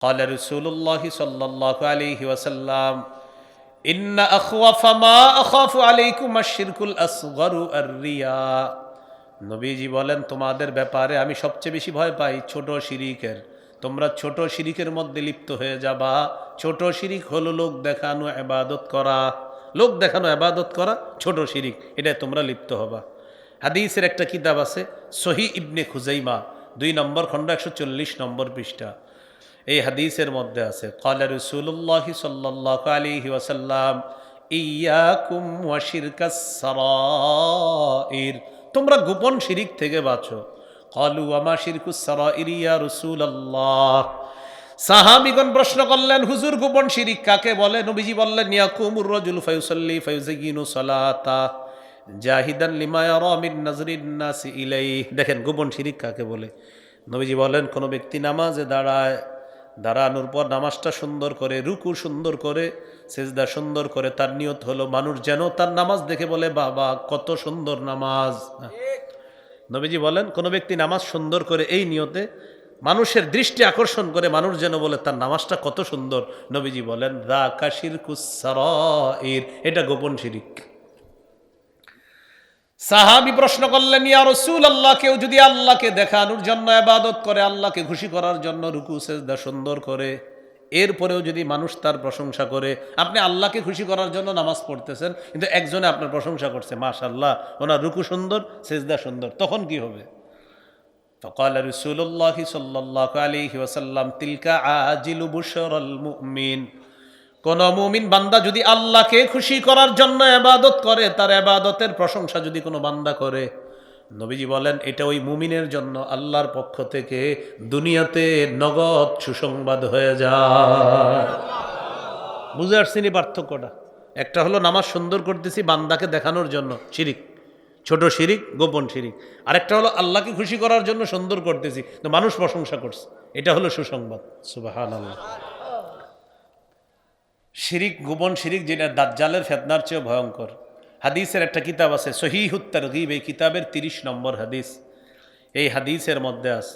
قال رسول الله صلى الله عليه وسلم إن أخوف ما أخاف عليكم الشرك الأصغر الرياء নবীজি বলেন তোমাদের ব্যাপারে আমি সবচেয়ে বেশি ভয় পাই ছোট শিরিকের। তোমরা ছোট শিরিকের মধ্যে লিপ্ত হয়ে যাবা। ছোট শিরিক হলো লোক দেখানো ইবাদত করা। লোক দেখানো ইবাদত করা ছোট শিরিক, এটা তোমরা লিপ্ত হবা। হাদিসের একটা কিতাব আছে সহিহ ইবনে খুজাইমা 2 নম্বর খণ্ড 140 নম্বর পৃষ্ঠা। এই হাদিসের মধ্যে আছে ক্বালা রাসূলুল্লাহ সাল্লাল্লাহু আলাইহি ওয়াসাল্লাম ইয়াকুম ওয়া শিরকাস সারাইর, তোমরা গোপন শিরিক থেকে বাঁচো। ক্বালু ওয়া মা শিরকুস সারাইর ইয়া রাসূলুল্লাহ। সাহাবীগণ প্রশ্ন করলেন, হুজুর গোপন শিরিক কাকে বলে? নবীজি বললেন, ইয়াকুমুর রাজুলু ফায়ুসাল্লি ফায়ুযায়্যিনু সালাতা জাহিদান লিমা ইয়ারা মিন নাজরিন নাসি ইলাইহি। দেখেন গোপন শিরিক কাকে বলে। নবীজি বলেন, কোনো ব্যক্তি নামাজে দাঁড়ায়, দাঁড়ানোর পর নামাজটা সুন্দর করে, রুকু সুন্দর করে, সিজদা সুন্দর করে, তার নিয়ত হলো মানুষ যেন তার নামাজ দেখে বলে বাবা কত সুন্দর নামাজ। নবীজি বলেন, কোনো ব্যক্তি নামাজ সুন্দর করে এই নিয়তে মানুষের দৃষ্টি আকর্ষণ করে, মানুষ যেন বলে তার নামাজটা কত সুন্দর। নবীজি বলেন যাকা শিরকুস সারাইর, এটা গোপন শিরিক। সাহাবী প্রশ্ন করলেন, ইয়া রাসূলুল্লাহ, কেউ যদি আল্লাহকে দেখানোর জন্য ইবাদত করে, আল্লাহকে খুশি করার জন্য রুকু সিজদা সুন্দর করে, এরপরেও যদি মানুষ তার প্রশংসা করে, আপনি আল্লাহকে খুশি করার জন্য নামাজ পড়তেছেন, কিন্তু একজনে আপনার প্রশংসা করছে, মাশাআল্লাহ ওনার রুকু সুন্দর, সিজদা সুন্দর, তখন কি হবে? فقال رسول الله صلى الله عليه وسلم تلك عاجل بشرى المؤمن। কোন মুমিন বান্দা যদি আল্লাহকে খুশি করার জন্য ইবাদত করে, তার ইবাদতের প্রশংসা যদি কোনো বান্দা করে, নবীজি বলেন এটা ওই মুমিনের জন্য আল্লাহর পক্ষ থেকে দুনিয়াতে নগদ সুসংবাদ হয়ে যায়। বুঝে আসছেনি পার্থক্যটা? একটা হলো নামাজ সুন্দর করতেছি বান্দাকে দেখানোর জন্য, শিরিক, ছোট শিরিক, গোপন শিরিক। আরেকটা হলো আল্লাহকে খুশি করার জন্য সুন্দর করতেছি, তো মানুষ প্রশংসা করছে, এটা হলো সুসংবাদ। সুবহানাল্লাহ। শিরিক, গোপন শিরিক, যেটা দাজ্জালের ফিতনার চেয়ে ভয়ঙ্কর। হাদিসের একটা কিতাব আছে সহিহুত তারগীব, এই কিতাবের 30 নম্বর হাদিস। এই হাদিসের মধ্যে আছে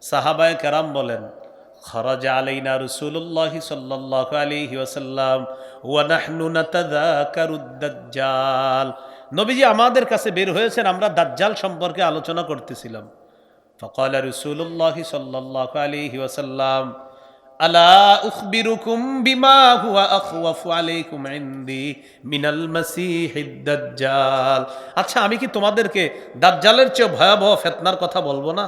সাহাবায়ে কেরাম বলেন, খরাজা আলাইনা রাসূলুল্লাহ সাল্লাল্লাহু আলাইহি ওয়াসাল্লাম ওয়া নাহনু নাতাযাকারুদ দাজ্জাল। নবীজি আমাদের কাছে বের হয়েছেন, আমরা দাজ্জাল সম্পর্কে আলোচনা করতেছিলাম। ফাকালা রাসূলুল্লাহ সাল্লাল্লাহু আলাইহি ওয়াসাল্লাম আলা উখবিরুকুম বিমা হুয়া আখওয়াফু আলাইকুম ইনদি মিনাল মাসিহিদ দাজ্জাল। আচ্ছা, আমি কি তোমাদেরকে দাজ্জালের চেয়ে ভয়াবহ ফিতনার কথা বলবো না?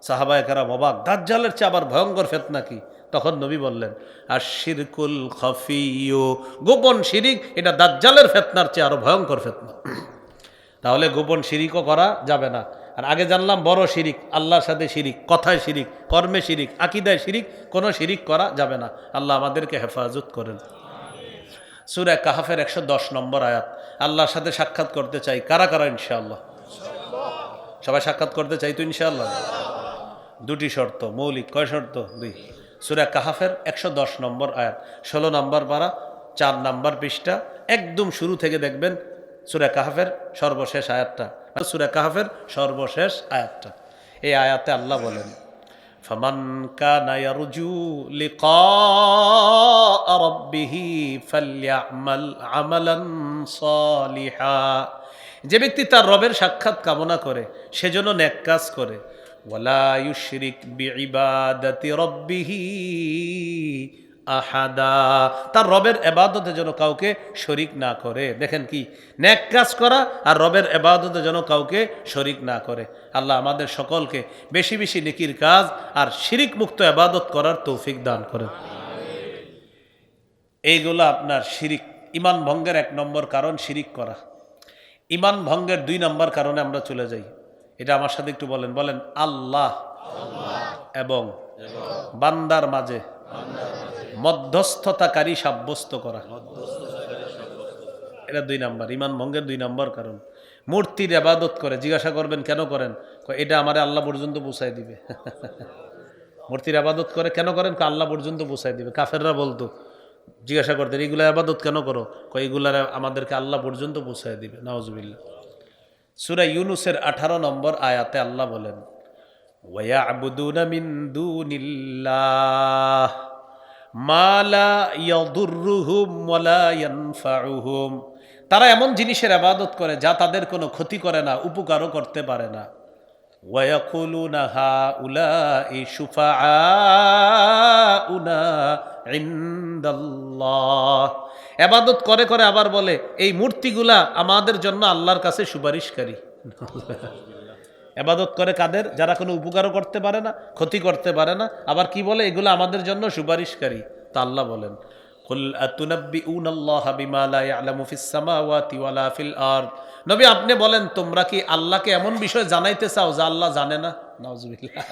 সাহাবায়ে কেরাম অবাক, দাজ্জালের চেয়ে আবার ভয়ঙ্কর ফিতনা কি? তখন নবী বললেন, আশিরকুল খাফিয়্যু, গোপন শিরিক, এটা দাজ্জালের ফিতনার চেয়ে আরো ভয়ঙ্কর ফিতনা। তাহলে গোপন শিরিকও করা যাবে না। আর আগে জানলাম বড় শিরিক, আল্লাহর সাথে শিরিক, কথায় শিরিক, কর্মে শিরিক, আকীদায় শিরিক, কোনো শিরিক করা যাবে না। আল্লাহ আমাদেরকে হেফাজত করেন। সূরা কাহফের 110 নম্বর আয়াত। আল্লাহর সাথে সাক্ষাৎ করতে চাই কারা কারা? ইনশাআল্লাহ সবাই সাক্ষাৎ করতে চাই তো ইনশাআল্লাহ। দুটি শর্ত মৌলিক। কয় শর্ত? 2। সূরা কাহফের 110 নম্বর আয়াত, 16 নম্বর পারা, 4 নম্বর পৃষ্ঠা, একদম শুরু থেকে দেখবেন সূরা কাহফের সর্বশেষ আয়াতটা, সূরা কাহফের সর্বশেষ আয়াতটা। এই আয়াতে আল্লাহ বলেন, ফামান কানা ইয়ারজু লিকা রাব্বিহি ফালইআমাল আমালান সালিহা। যে ব্যক্তি তার রবের সাক্ষাৎ কামনা করে সেজন্য নেক কাজ করে। ওয়ালা ইউশরিক বিইবাদাতি রাব্বিহি আহাদা, তার রবের ইবাদতে যেন কাউকে শরীক না করে। দেখেন কি, নেক কাজ করা আর রবের ইবাদতে যেন কাউকে শরীক না করে। আল্লাহ আমাদের সকলকে বেশি বেশি নেকির কাজ আর শিরিক মুক্ত ইবাদত করার তৌফিক দান করেন। এইগুলো আপনার শিরিক, ঈমান ভঙ্গের 1 নম্বর কারণ শিরিক করা। ঈমান ভঙ্গের 2 নম্বর কারণে আমরা চলে যাই, এটা আমার সাথে একটু বলেন। বলেন, আল্লাহ এবং বান্দার মাঝে মধ্যস্থতাকারী সাব্যস্ত করা, এটা 2 নম্বর, ঈমান ভঙ্গের 2 নম্বর কারণ। মূর্তির ইবাদত করে, জিজ্ঞাসা করবেন কেন করেন? এটা আমারে আল্লাহ পর্যন্ত পৌঁছায় দিবে। মূর্তির ইবাদত করে কেন করেন? আল্লাহ পর্যন্ত পৌঁছায় দিবে। কাফেররা বলতো, জিজ্ঞাসা করতেন এগুলা ইবাদত কেন করো? এগুলার আমাদেরকে আল্লাহ পর্যন্ত পৌঁছায় দিবে। নাউজুবিল্লাহ। সূরা ইউনূসের 18 নম্বর আয়াতে আল্লাহ বলেন, ওয়ায়াবুদুনা মিন দুনিল্লাহ মা লা ইয়াদুররুহুম ওয়ালা ইয়ানফাউহুম, তারা এমন জিনিসের ইবাদত করে যা তাদের কোনো ক্ষতি করে না, উপকারও করতে পারে না। ওয়ায়াকুলুনা হাউলাই শুফাআউনা ইনদাল্লাহ, ইবাদত করে করে আবার বলে এই মূর্তিগুলা আমাদের জন্য আল্লাহর কাছে সুপারিশকারী। ইবাদত করে কাদের? যারা কোনো উপকারও করতে পারে না, ক্ষতি করতে পারে না, আবার কি বলে এগুলো আমাদের জন্য সুপারিশকারী। তা আল্লাহ বলেন কুল আতুনাব্বিউনাল্লাহা বিমা লা ইয়ালামু ফিস সামাওয়াতি ওয়ালা ফিল আরদ, নবী আপনি বলেন তোমরা কি আল্লাহকে এমন বিষয় জানাইতে চাও যা আল্লাহ জানে না? নাউজুবিল্লাহ।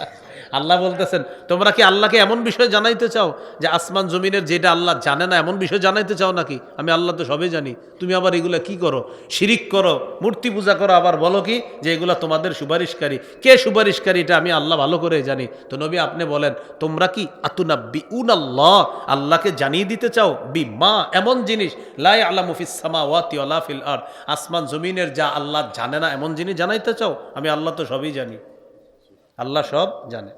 আল্লাহ বলতেছেন তোমরা কি আল্লাহকে এমন বিষয় জানাইতে চাও যে আসমান জমিনের যেটা আল্লাহ জানে না এমন বিষয় জানাইতে চাও নাকি? আমি আল্লাহ তো সবই জানি, তুমি আবার এগুলা কি করো? শিরিক করো, মূর্তি পূজা করো, আবার বলো কি যে এগুলা তোমাদের সুপারিশকারী। কে সুপারিশকারী এটা আমি আল্লাহ ভালো করে জানি। তো নবী আপনি বলেন তোমরা কি আতুনাব্বিউনাল্লাহ, আল্লাহকে জানিয়ে দিতে চাও বিমা এমন জিনিস লা ইয়ালামু ফিস সামাওয়াতি ওয়ালা ফিল আরদ, আসমান জমিনের যা আল্লাহ জানে না এমন জিনিস জানাইতে চাও? আমি আল্লাহ তো সবই জানি, আল্লাহ সব জানে।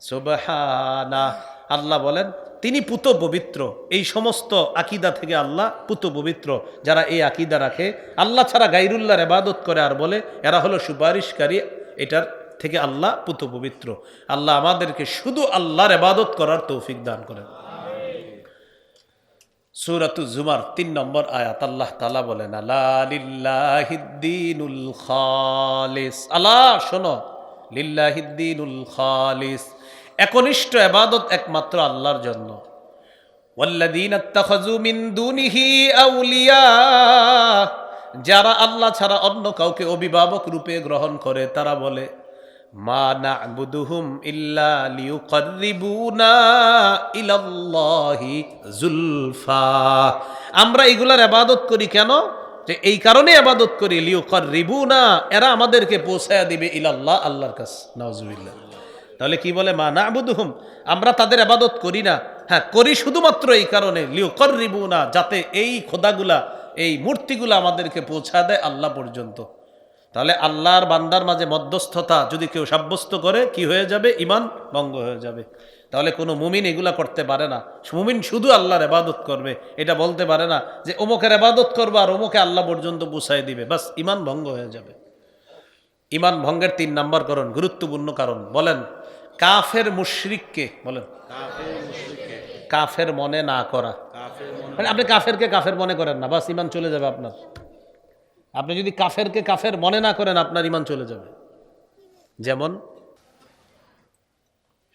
সুবহানাহ, আল্লাহ বলেন তিনি পুত পবিত্র। এই সমস্ত আকীদা থেকে আল্লাহ পুত পবিত্র। যারা এই আকীদা রাখে, আল্লাহ ছাড়া গায়রুল্লাহর ইবাদত করে আর বলে এরা হলো সুপারিশকারী, এটার থেকে আল্লাহ পুত পবিত্র। আল্লাহ আমাদেরকে শুধু আল্লাহর ইবাদত করার তৌফিক দান করেন। সূরাতুজ জুমার ৩ নম্বর আয়াত আল্লাহ তাআলা বলেন আলা লিল্লাহিদ্দীনুল খালিস, আল্লাহ শোনো, লিল্লাহিদ্দীনুল খালিস, একনিষ্ঠ ইবাদত একমাত্র আল্লাহর জন্য। ওয়াল্লাযীনা ইত্তাখাযু মিন দুনিহি আউলিয়া, যারা আল্লাহ ছাড়া অন্য কাউকে অভিভাবক রূপে গ্রহণ করে তারা বলে মা না'বুদুহুম ইল্লা লিয়ুকাররিবুনা ইলাল্লাহি যুলফা, আমরা এগুলার ইবাদত করি কেন? যে এই কারণে ইবাদত করি লিয়ুকাররিবুনা, এরা আমাদেরকে পৌঁছায়া দিবে ইলাল্লাহ, আল্লাহর কাছে। নাউজুবিল্লাহ। তাহলে কি বলে মা না'বুদুহুম, আমরা তাদের ইবাদত করি না, হ্যাঁ করি শুধুমাত্র এই কারণে লিয়ুকাররিবুনা, যাতে এই খোদাগুলা এই মূর্তিগুলা আমাদেরকে পৌঁছা দেয় আল্লাহ পর্যন্ত। তাহলে আল্লাহর বান্দার মাঝে মধ্যস্থতা যদি কেউ সাব্যস্ত করে কি হয়ে যাবে? ঈমান ভঙ্গ হয়ে যাবে। তাহলে কোনো মুমিন এগুলা করতে পারে না। মুমিন শুধু আল্লাহর ইবাদত করবে, এটা বলতে পারে না যে অমুকের ইবাদত করবো আর অমুকে আল্লাহ পর্যন্ত পৌঁছায় দিবে, বাস ঈমান ভঙ্গ হয়ে যাবে। ঈমান ভঙ্গের ৩ নম্বর কারণ, গুরুত্বপূর্ণ কারণ, বলেন কাফের মুশরিককে, বলেন কাফের মনে না করা। মানে আপনি কাফেরকে কাফের মনে করেন না, বাস ঈমান চলে যাবে আপনার। আপনি যদি কাফেরকে কাফের মনে না করেন আপনার ঈমান চলে যাবে। যেমন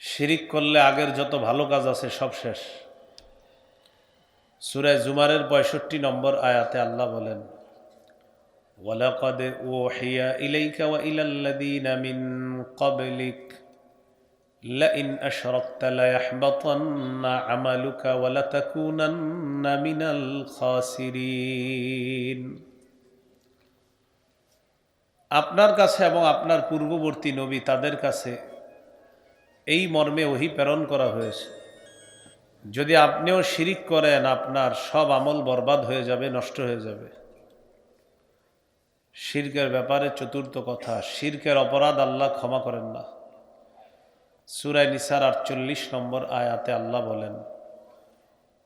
শিরিক করলে আগের যত ভালো কাজ আছে সব শেষ। সূরা জুমারের ৬৫ নম্বর আয়াতে আল্লাহ বলেন ওয়ালাকাদ উহিয়া ইলাইকা ওয়া ইলাল্লাযীনা মিন ক্বাবলিক লাইন আশরাকতা লায়াহবাতান্না আমালুকা ওয়া লাতাকুনান্না মিনাল খাসিরিন, আপনার কাছে এবং আপনার পূর্ববর্তী নবী তাদের কাছে এই মর্মে ওহী প্রেরণ করা হয়েছে, যদি আপনিও শিরিক করেন আপনার সব আমল বরবাদ হয়ে যাবে, নষ্ট হয়ে যাবে। শিরকের ব্যাপারে চতুর্থ কথা, শিরকের অপরাধ আল্লাহ ক্ষমা করেন না। সূরা নিসার ৪৮ নম্বর আয়াতে আল্লাহ বলেন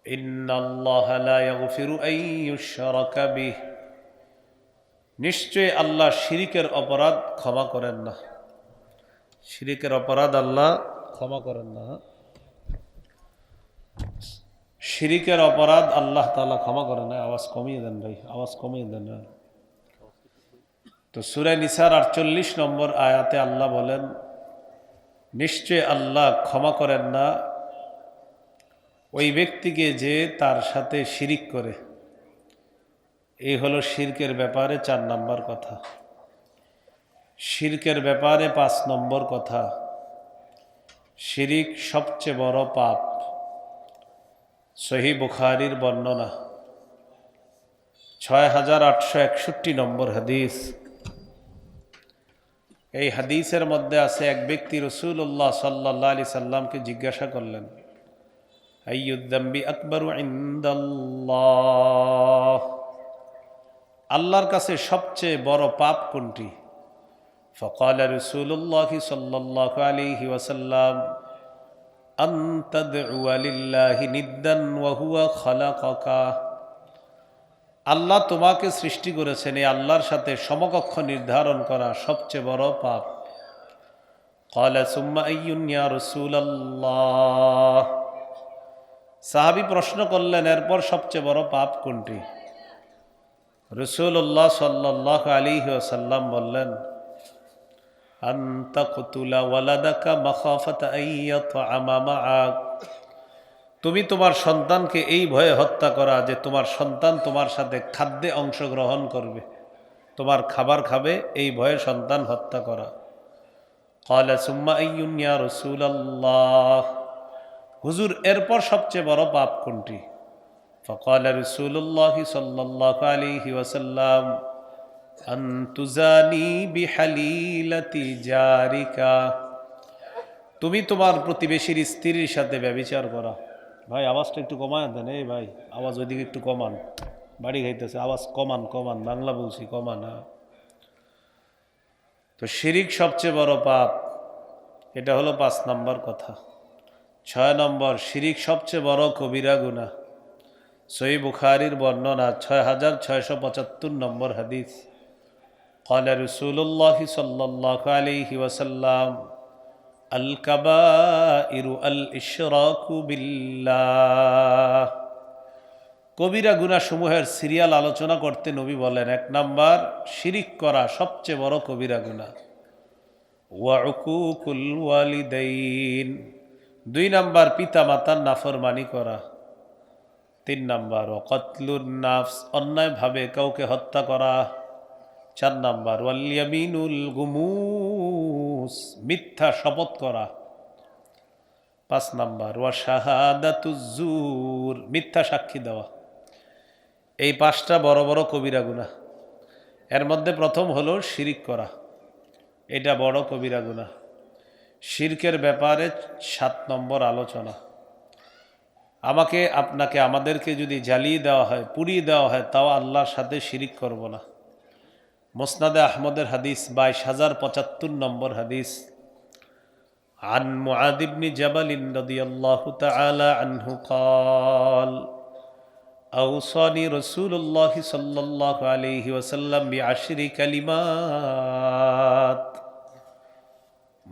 ইন্নাল্লাহা লা ইয়াগফিরু আন ইউশরাকা বিহি, নিশ্চয় আল্লাহ শিরিকের অপরাধ ক্ষমা করেন না। শিরিকের অপরাধ আল্লাহ ক্ষমা করেন না। শিরিকের অপরাধ আল্লাহ তাআলা ক্ষমা করেন না। আওয়াজ কমিয়ে দেন ভাই, আওয়াজ কমিয়ে দেন। তো সূরা নিসার ৪৮ নম্বর আয়াতে আল্লাহ বলেন নিশ্চয় আল্লাহ ক্ষমা করেন না ওই ব্যক্তিকে যে তার সাথে শিরিক করে। এই হলো শিরকের ব্যাপারে ৪ নম্বর কথা। শিরকের ব্যাপারে ৫ নম্বর কথা, শিরিক সবচেয়ে বড় পাপ। সহিহ বুখারীর বর্ণনা ৬৮৬১ নম্বর হাদিস। এই হাদিসের মধ্যে আছে এক ব্যক্তি রাসূলুল্লাহ সাল্লাল্লাহু আলাইহি সাল্লামকে জিজ্ঞাসা করলেন আইয়ুয-যামবি আকবারু ইনদাল্লাহ, আল্লাহর কাছে সবচেয়ে বড় পাপ কোনটি? فقال رسول الله صلى الله عليه وسلم أن تدعو لله ندا وهو خلقك আল্লাহ তোমাকে সৃষ্টি করেছেন, এই আল্লাহর সাথে সমকক্ষ নির্ধারণ করা সবচেয়ে বড় পাপ। قال ثم أي يا رسول الله সাহাবী প্রশ্ন করলেন, এরপর সবচেয়ে বড় পাপ কোনটি? রাসূলুল্লাহ সাল্লাল্লাহু আলাইহি ওয়াসাল্লাম বললেন, আন তাকতুলা ওয়ালাদাকা মাখাফাতা আন ইয়াতআমা মাআক তুমি তোমার সন্তানকে এই ভয়ে হত্যা করা যে তোমার সন্তান তোমার সাথে খাদ্যে অংশগ্রহণ করবে, তোমার খাবার খাবে, এই ভয়ে সন্তান হত্যা করা। ক্বালা সুম্মা আইয়ুন ইয়া রাসূলুল্লাহ হুজুর এরপর সবচেয়ে বড় পাপ কোনটি? ফাকালা রাসূলুল্লাহ সাল্লাল্লাহু আলাইহি ওয়াসাল্লাম আন তুজানি বিহালিলাতি জারিকা তুমি তোমার প্রতিবেশীর স্ত্রীর সাথে ব্যভিচার করা। ভাই আওয়াজটা একটু কমান দেন, এই ভাই আওয়াজ ওইদিকে একটু কমান, বাড়ি খাইতেছে, আওয়াজ কমান কমান, বাংলা বলছি কমান। হ্যাঁ, তো শিরিক সবচেয়ে বড় পাপ, এটা হলো 5 নম্বর কথা। 6 নম্বর, শিরিক সবচেয়ে বড় কবিরা গুনাহ। সহিহ বুখারীর বর্ণনা 6675 নম্বর হাদিস। قال رسول الله صلى الله عليه وسلم আল কাবাইরু আল ইশরাকু বিল্লাহ কবিরা গুনাহ সমূহের সিরিয়াল আলোচনা করতে নবী বলেন, 1 নাম্বার শিরিক করা সবচেয়ে বড় কবিরা গুনাহ, ওয়া উকুকুল ওয়ালিদাইন 2 নাম্বার পিতা মাতার নাফরমানি করা, 3 নাম্বার ওয়া কতলুন নাফস অন্যায়ভাবে কাউকে হত্যা করা, 4 নাম্বার ওয়াল ইয়ামিনুল গুমুস মিথ্যা শপথ করা, 5 নাম্বার ওয়া শাহাদাতুজ জুর মিথ্যা সাক্ষী দেওয়া। এই 5টা বড় বড় কবিরা গুনাহ। এর মধ্যে প্রথম হলো শিরিক করা, এটা বড় কবিরা গুনাহ। শিরকের ব্যাপারে 7 নম্বর আলোচনা। আমাকে আপনাকে আমাদেরকে যদি জ্বালিয়ে দেওয়া হয়, পুড়িয়ে দেওয়া হয়, তাও আল্লাহর সাথে শিরিক করব না। মুসনাদে আহমদের হাদিস 22075 নম্বর হাদিস। عن معاذ بن جبل رضي الله تعالى عنه قال أوصاني رسول الله صلى الله عليه وسلم ب10 كلمات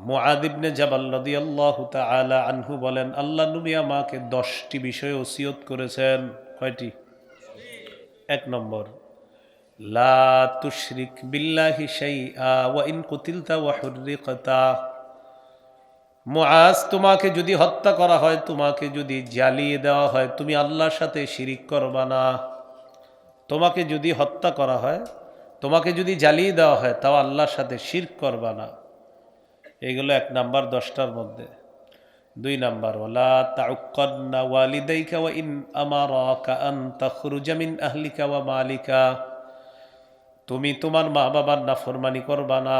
মুআদ ইবনে জাবাল রাদিয়াল্লাহু তাআলা আনহু বলেন, আল্লাহ নবী আমাকে 10টি বিষয়ে ওসিয়ত করেছেন। কয়টি? 1 নম্বর লা তুশরিক বিল্লাহি শাইআ ওয়া ইন কুতিলতা ওয়া হুররিকতা মুআজ তোমাকে যদি হত্যা করা হয়, তোমাকে যদি জ্বালিয়ে দেওয়া হয়, তুমি আল্লাহর সাথে শিরিক করবা না। তোমাকে যদি হত্যা করা হয়, তোমাকে যদি জ্বালিয়ে দেওয়া হয়, তাও আল্লাহর সাথে শিরক করবা না। এগুলো 1 নাম্বার 10টার মধ্যে। 2 নাম্বার ওয়ালা তাউক্কাদনা ওয়ালিদাইকা ওয়া ইন আমারাকা আন তাখরুজা মিন আহলিকা ওয়া মালিকা তুমি তোমার মা বাবার নাফরমানি করবা না।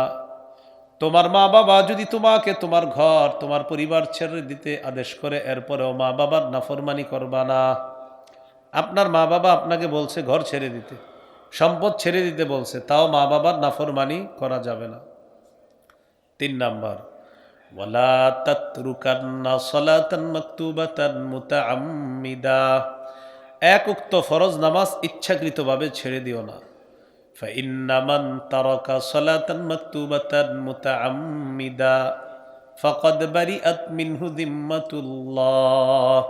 তোমার মা বাবা যদি তোমাকে তোমার ঘর তোমার পরিবার ছেড়ে দিতে আদেশ করে, এরপরেও মা বাবার নাফরমানি করবা না। আপনার মা বাবা আপনাকে বলছে ঘর ছেড়ে দিতে, সম্পদ ছেড়ে দিতে বলছে, তাও মা বাবার নাফরমানি করা যাবে না। 3 নাম্বার ওয়ালা তাতরুকান্না সালাতান মাকতুবাতান মুতাআম্মিদা 1 ওয়াক্ত ফরজ নামাজ ইচ্ছাকৃতভাবে ছেড়ে দিও না। ফাইন্না মান তারাকা সালাতান মাকতুবাতান মুতাআম্মিদা ফাকাদ বারিআত মিনহু যিম্মাতুল্লাহ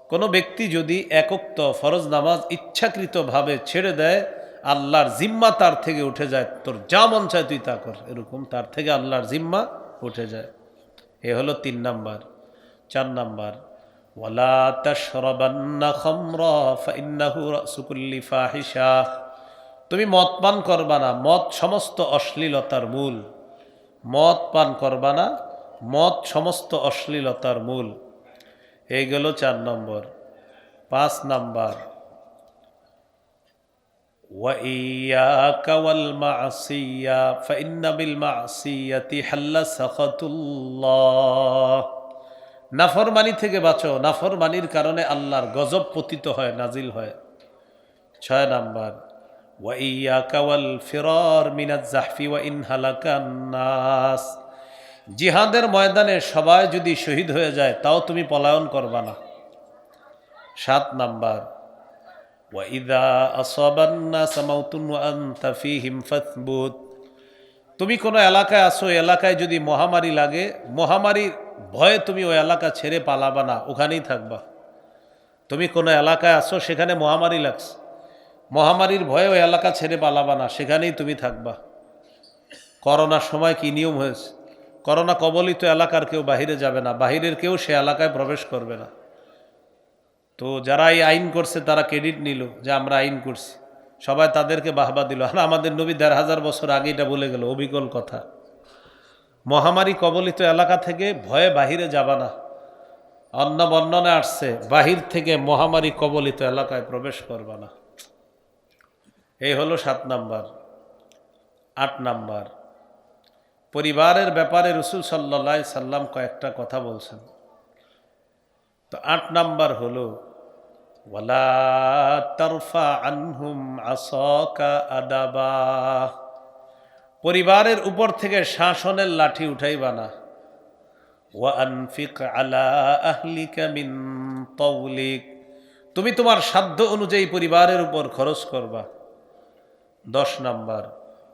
কোন ব্যক্তি যদি 1 ওয়াক্ত ফরজ নামাজ ইচ্ছাকৃতভাবে ছেড়ে দেয়, আল্লাহর জিম্মা তার থেকে উঠে যায়। তোর যা মন চায় তুই তা কর, এরকম তার থেকে আল্লাহর জিম্মা উঠে যায়। এ হলো 3 নাম্বার। 4 নাম্বার ওয়ালা তাশরাবান্না খামরা ফাইন্নাহু রাসু কুল্লি ফাহিশা তুমি মদ পান করবা না, মদ সমস্ত অশ্লীলতার মূল। মদ পান করবা না, মদ সমস্ত অশ্লীলতার মূল। এই গেল 4 নম্বর। 5 নাম্বার وَإِيَّاكَ وَالْمَعْصِيَّةَ فَإِنَّ بِالْمَعْصِيَّةِ حَلَّ سَخَطُ اللَّهِ নাফরমানি থেকে বাঁচো, নাফরমানির কারণে আল্লাহর গজব পতিত হয়, নাজিল হয়। 6 নাম্বার ওয়া ইয়াকা ওয়াল ফিরার মিনাজ জাহফি ওয়া ইন হালাকান নাস। জিহাদের ময়দানে সবাই যদি শহীদ হয়ে যায় তাও তুমি পলায়ন করবা না। 7 নাম্বার, ওয়া ইযা আসাবান নাস মাউতুন ওয়া আনতা ফীহিম ফাসবুত। তুমি কোনো এলাকায় আসো, এলাকায় যদি মহামারী লাগে, মহামারীর ভয়ে তুমি ওই এলাকা ছেড়ে পালাবা না, ওখানেই থাকবা। তুমি কোনো এলাকায় আসো, সেখানে মহামারী লাগছে, মহামারীর ভয়ে ওই এলাকা ছেড়ে পালাবা না, সেখানেই তুমি থাকবা। করোনার সময় কি নিয়ম হয়েছে? করোনা কবলিত এলাকার কেউ বাহিরে যাবে না, বাহিরের কেউ সে এলাকায় প্রবেশ করবে না। তো যারা এই আইন করছে তারা ক্রেডিট নিল যে আমরা আইন করছি, সবাই তাদেরকে বাহবা দিল। আর আমাদের নবী ১,৫০০ বছর আগে এটা বলে গেল, অবিকল কথা। মহামারী কবলিত এলাকা থেকে ভয়ে বাহিরে যাবা না। অন্য বর্ণনা আসছে বাহির থেকে মহামারী কবলিত এলাকায় প্রবেশ করবা না। এই হলো 7 নাম্বার। 8 নাম্বার, পরিবারের ব্যাপারে রাসূল সাল্লাল্লাহু আলাইহি সাল্লাম কয়েকটা কথা বলছেন। তো 8 নাম্বার হলো ওয়ালা তারফা আনহুম আসাকা আদাবা। পরিবারের উপর থেকে শাসনের লাঠি উঠাইবা না। ওয়া আনফিক আলা আহলিকা মিন তাওলিক। তুমি তোমার সাধ্য অনুযায়ী পরিবারের উপর খরচ করবা। 10 নাম্বার,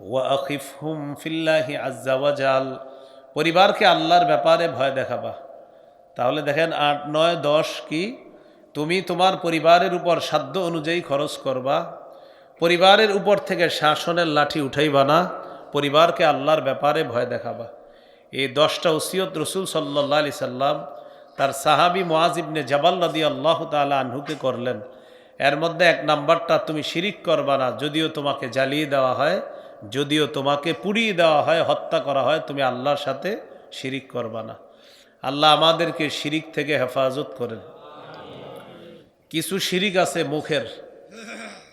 ওয়া আখিফহুম ফিল্লাহি আজ্জা ওয়া জাল। পরিবারকে আল্লাহর ব্যাপারে ভয় দেখাবা। তাহলে দেখেন 8, 9, 10 কি? তুমি তোমার পরিবারের উপর সাধ্য অনুযায়ী খরচ করবা, পরিবারের উপর থেকে শাসনের লাঠি উঠাইবা না, পরিবারকে আল্লাহর ব্যাপারে ভয় দেখাবা। এই 10টা ওসিয়ত রাসূল সাল্লাল্লাহু আলাইহি সাল্লাম তার সাহাবী মুআজ ইবনে জাবাল রাদিয়াল্লাহু তাআলা আনহুকে করলেন। এর মধ্যে 1 নাম্বারটা, তুমি শিরিক করবা না, যদিও তোমাকে জ্বালিয়ে দেওয়া হয়, যদিও তোমাকে পুড়িয়ে দেওয়া হয়, হত্যা করা হয়, তুমি আল্লাহর সাথে শিরিক করবা না। আল্লাহ আমাদেরকে শিরিক থেকে হেফাজত করেন। কিছু শিরিক আছে মুখের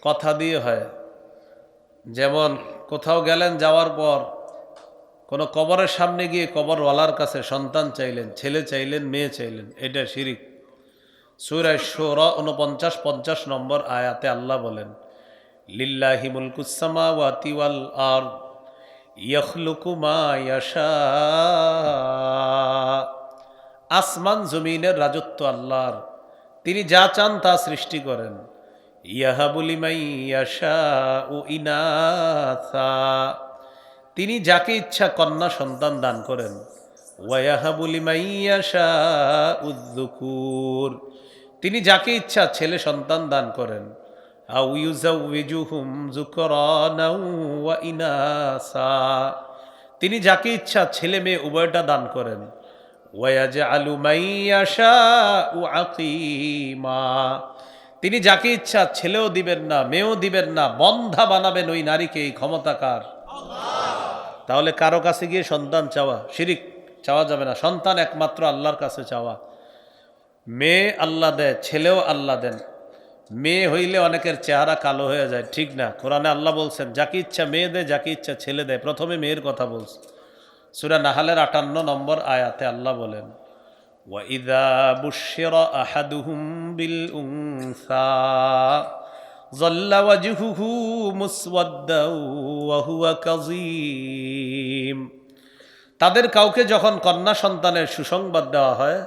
কথা দিয়ে হয়, যেমন কোথাও গেলেন, যাওয়ার পর কোনো কবরের সামনে গিয়ে কবরওয়ালার কাছে সন্তান চাইলেন, ছেলে চাইলেন, মেয়ে চাইলেন, এটা শিরিক। সূরা শুরা 49-50 নম্বর আয়াতে আল্লাহ বলেন, লিল্লাহি মুলকুস সামাওয়াতি ওয়াল আরদ ইয়াখলুকু মা ইয়াশা। আসমান জমিনের রাজত্ব আল্লাহর, তিনি যা চান তা সৃষ্টি করেন। ইয়াহাবু লিমান ইয়াশাউ ইনাসা। তিনি যাকে ইচ্ছা কন্যা সন্তান দান করেন। ওয়া ইয়াহাবু লিমান ইয়াশাউ যুকুর। তিনি যাকে ইচ্ছা ছেলে সন্তান দান করেন। আউ ইউযাউযুহুম যুকরানা ওয়া ইনাসা। তিনি যাকে ইচ্ছা ছেলে মেয়ে উভয়টা দান করেন। ওয়ায়াজআলু মান ইয়াশাউ আকীমা। তিনি যাকে ইচ্ছা ছেলেও দিবেন না, মেয়েও দিবেন না, বন্ধা বানাবেন ওই নারীকে। এই ক্ষমতা কার? আল্লাহ। তাহলে কারো কাছে গিয়ে সন্তান চাওয়া শিরিক, চাওয়া যাবে না। সন্তান একমাত্র আল্লাহর কাছে চাওয়া। মেয়ে আল্লাহ দেয়, ছেলেও আল্লাহ দেন। মেয়ে হইলে অনেকের চেহারা কালো হয়ে যায়, ঠিক না? কোরআনে আল্লাহ বলছেন যাকে ইচ্ছা মেয়ে দেয়, যাকে ইচ্ছা ছেলে দেয়। প্রথমে মেয়ের কথা বলছে, সূরা নাহলের 58 নম্বর আয়াতে আল্লাহ বলেন, ওয়া ইযা বুশশিরা আহাদুহুম বিল উনসা যাল্লা ওয়াজহুহু মুসওয়াদ্দাও ওয়া হুয়া কাযীম। তাদের কাউকে যখন কন্যা সন্তানের সুসংবাদ দেওয়া হয়,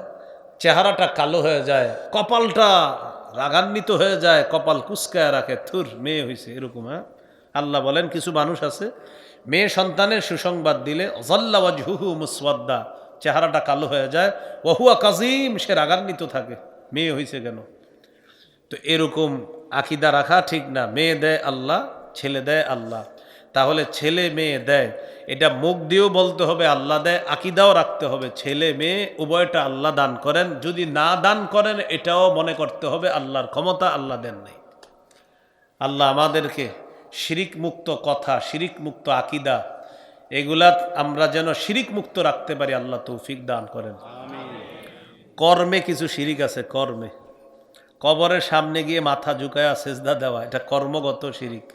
চেহারাটা কালো হয়ে যায়, কপালটা রাগান্বিত হয়ে যায়, কপাল কুঁচকায় রাখে, থুর মেয়ে হয়েছে, এরকম। হ্যাঁ, আল্লাহ বলেন কিছু মানুষ আছে মেয়ে সন্তানের সুসংবাদ দিলে যাল্লা ওয়াজহুহু মুসওয়াদ্দা, চেহারাটা কালো হয়ে যায়, ওয়া হুয়া কাযীম, সে রাগান্বিত থাকে, মেয়ে হয়েছে কেন? তো এরকম আকীদা রাখা ঠিক না। মেয়ে দেয় আল্লাহ, ছেলে দেয় আল্লাহ। তাহলে ছেলে মেয়ে দেয়, এটা মুখ দিয়েও বলতে হবে আল্লাহ দেয়, আকীদাও রাখতে হবে ছেলে মেয়ে উভয়টা আল্লাহ দান করেন। যদি না দান করেন এটাও মনে করতে হবে আল্লাহর ক্ষমতা, আল্লাহ দেন নাই। আল্লাহ আমাদেরকে শিরিক মুক্ত কথা, শিরিক মুক্ত আকীদা, এগুলা আমরা যেন শিরিক মুক্ত রাখতে পারি, আল্লাহ তৌফিক দান করেন। কর্মে কিছু শিরিক আছে, কর্মে কবরের সামনে গিয়ে মাথা ঝুঁকায়া সেজদা দেওয়া, এটা কর্মগত শিরিক।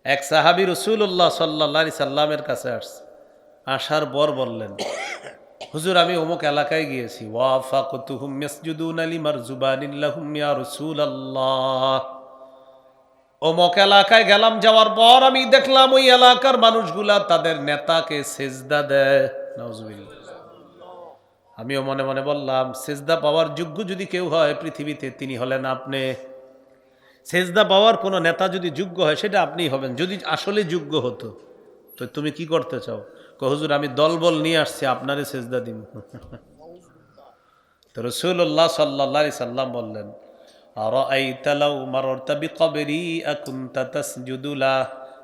এক সাহাবী রাসূলুল্লাহ সাল্লাল্লাহু আলাইহি সাল্লামের কাছে আসছে, আসার পর বললেন, হুজুর আমি অমুক এলাকায় গিয়েছি, ওয়াফাকতুহুম ইয়াসজুদুনা লিমারজুবানিন লাহুম ইয়া রাসূলুল্লাহ। অমুক এলাকায় গেলাম, যাওয়ার পর আমি দেখলাম ওই এলাকার মানুষগুলা তাদের নেতাকে সেজদা দেয়। নাউজুবিল্লাহ। আমিও মনে মনে বললাম, সেজদা পাওয়ার যোগ্য যদি কেউ হয় পৃথিবীতে, তিনি হলেন আপনি। সেজদা পাওয়ার কোনো নেতা যদি যোগ্য হয়, সেটা আপনিই হবেন। যদি আসলে যোগ্য হতো, তো তুমি কি করতে চাও? হুজুর, আমি দলবল নিয়ে আসছি, আপনারে সেজদা দিন। তো রাসূলুল্লাহ সাল্লাল্লাহু আলাইহি সাল্লাম বললেন, আরাআইতা লাউ মাররতা বিকবরি আকুনতা তাসজুদু লা,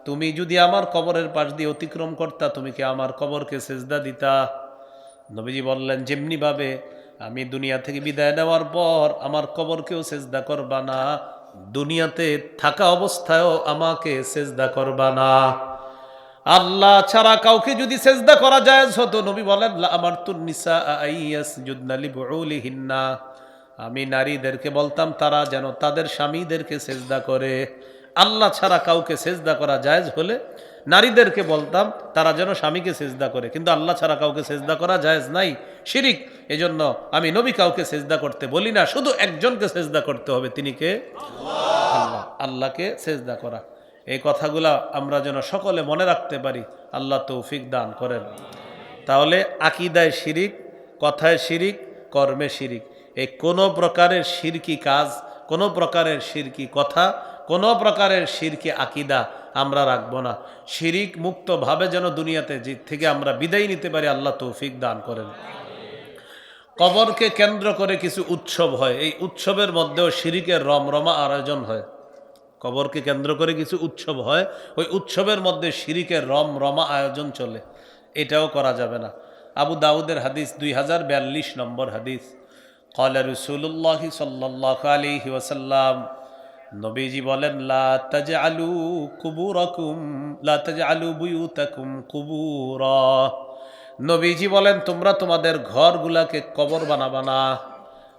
তুমি যদি আমার কবরের পাশ দিয়ে অতিক্রম করতা, তুমি কি আমার কবরকে সেজদা দিতা? নবীজি বললেন, যেমনি ভাবে আমি দুনিয়া থেকে বিদায় নেওয়ার পর আমার কবরকেও সেজদা করবা না, দুনিয়াতে থাকা অবস্থায়ও আমাকে সেজদা করবা না। আল্লাহ ছাড়া কাউকে যদি সেজদা করা যায় হতো, নবী বলেন, লা আমারতুন নিসা আইয়াসজুদনা লিবুলিহিন্না, আমি নারীদেরকে বলতাম তারা যেন তাদের স্বামীদেরকে সেজদা করে। আল্লাহ ছাড়া কাউকে সেজদা করা জায়েজ হলে নারীদেরকে বলতাম তারা যেন স্বামীকে সেজদা করে, কিন্তু আল্লাহ ছাড়া কাউকে সেজদা করা জায়েজ নাই, শিরিক। এজন্য আমি নবী কাউকে সেজদা করতে বলি না, শুধু একজনকে সেজদা করতে হবে, তিনি কে? আল্লাহ। আল্লাহকে সেজদা করা। এই কথাগুলা আমরা যেন সকলে মনে রাখতে পারি, আল্লাহ তৌফিক দান করেন। তাহলে আকীদায় শিরিক, কথায় শিরিক, কর্মে শিরিক, এই কোনো প্রকারের শিরকি কাজ, কোনো প্রকারের শিরকি কথা, কোনো প্রকারের শিরকি আকীদা আমরা রাখবো না। শিরিক মুক্তভাবে যেন দুনিয়াতে থেকে আমরা বিদায় নিতে পারি, আল্লাহ তৌফিক দান করেন। কবরকে কেন্দ্র করে কিছু উৎসব হয়, এই উৎসবের মধ্যেও শিরিকের রমরমা আয়োজন হয়। কবরকে কেন্দ্র করে কিছু উৎসব হয়, ওই উৎসবের মধ্যে শিরিকের রমরমা আয়োজন চলে, এটাও করা যাবে না। আবু দাউদের হাদিস 2042 নম্বর হাদিস, ক্বালা রাসূলুল্লাহ সাল্লাল্লাহু আলাইহি ওয়াসাল্লাম, নবীজি বলেন, লা তাজআলু কুবুরাকুম, লা তাজআলু বুয়ুতাকুম কুবুরা। নবীজি বলেন, তোমরা তোমাদের ঘরগুলাকে কবর বানাবা না।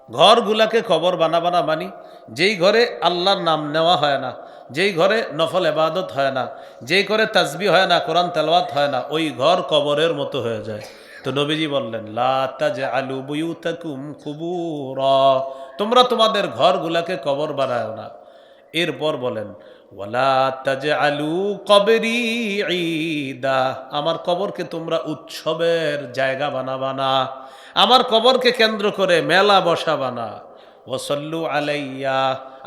ঘরগুলাকে কবর বানাবা না মানে, যেই ঘরে আল্লাহর নাম নেওয়া হয় না, যেই ঘরে নফল ইবাদত হয় না, যেই ঘরে তাসবিহ হয় না, কোরআন তেলাওয়াত হয় না, ওই ঘর কবরের মতো হয়ে যায়। তো নবীজি বললেন, লা তাজআলু বুয়ুতাকুম কুবুরা, তোমরা তোমাদের ঘরগুলাকে কবর বানাও না। এরপর বলেন, ওয়ালা তাজআলু কবরি ঈদা, আমার কবরকে তোমরা উৎসবের জায়গা বানাবা না, আমার কবরকে কেন্দ্র করে মেলা বসাবা না। ওয়াসাল্লু আলাইয়া,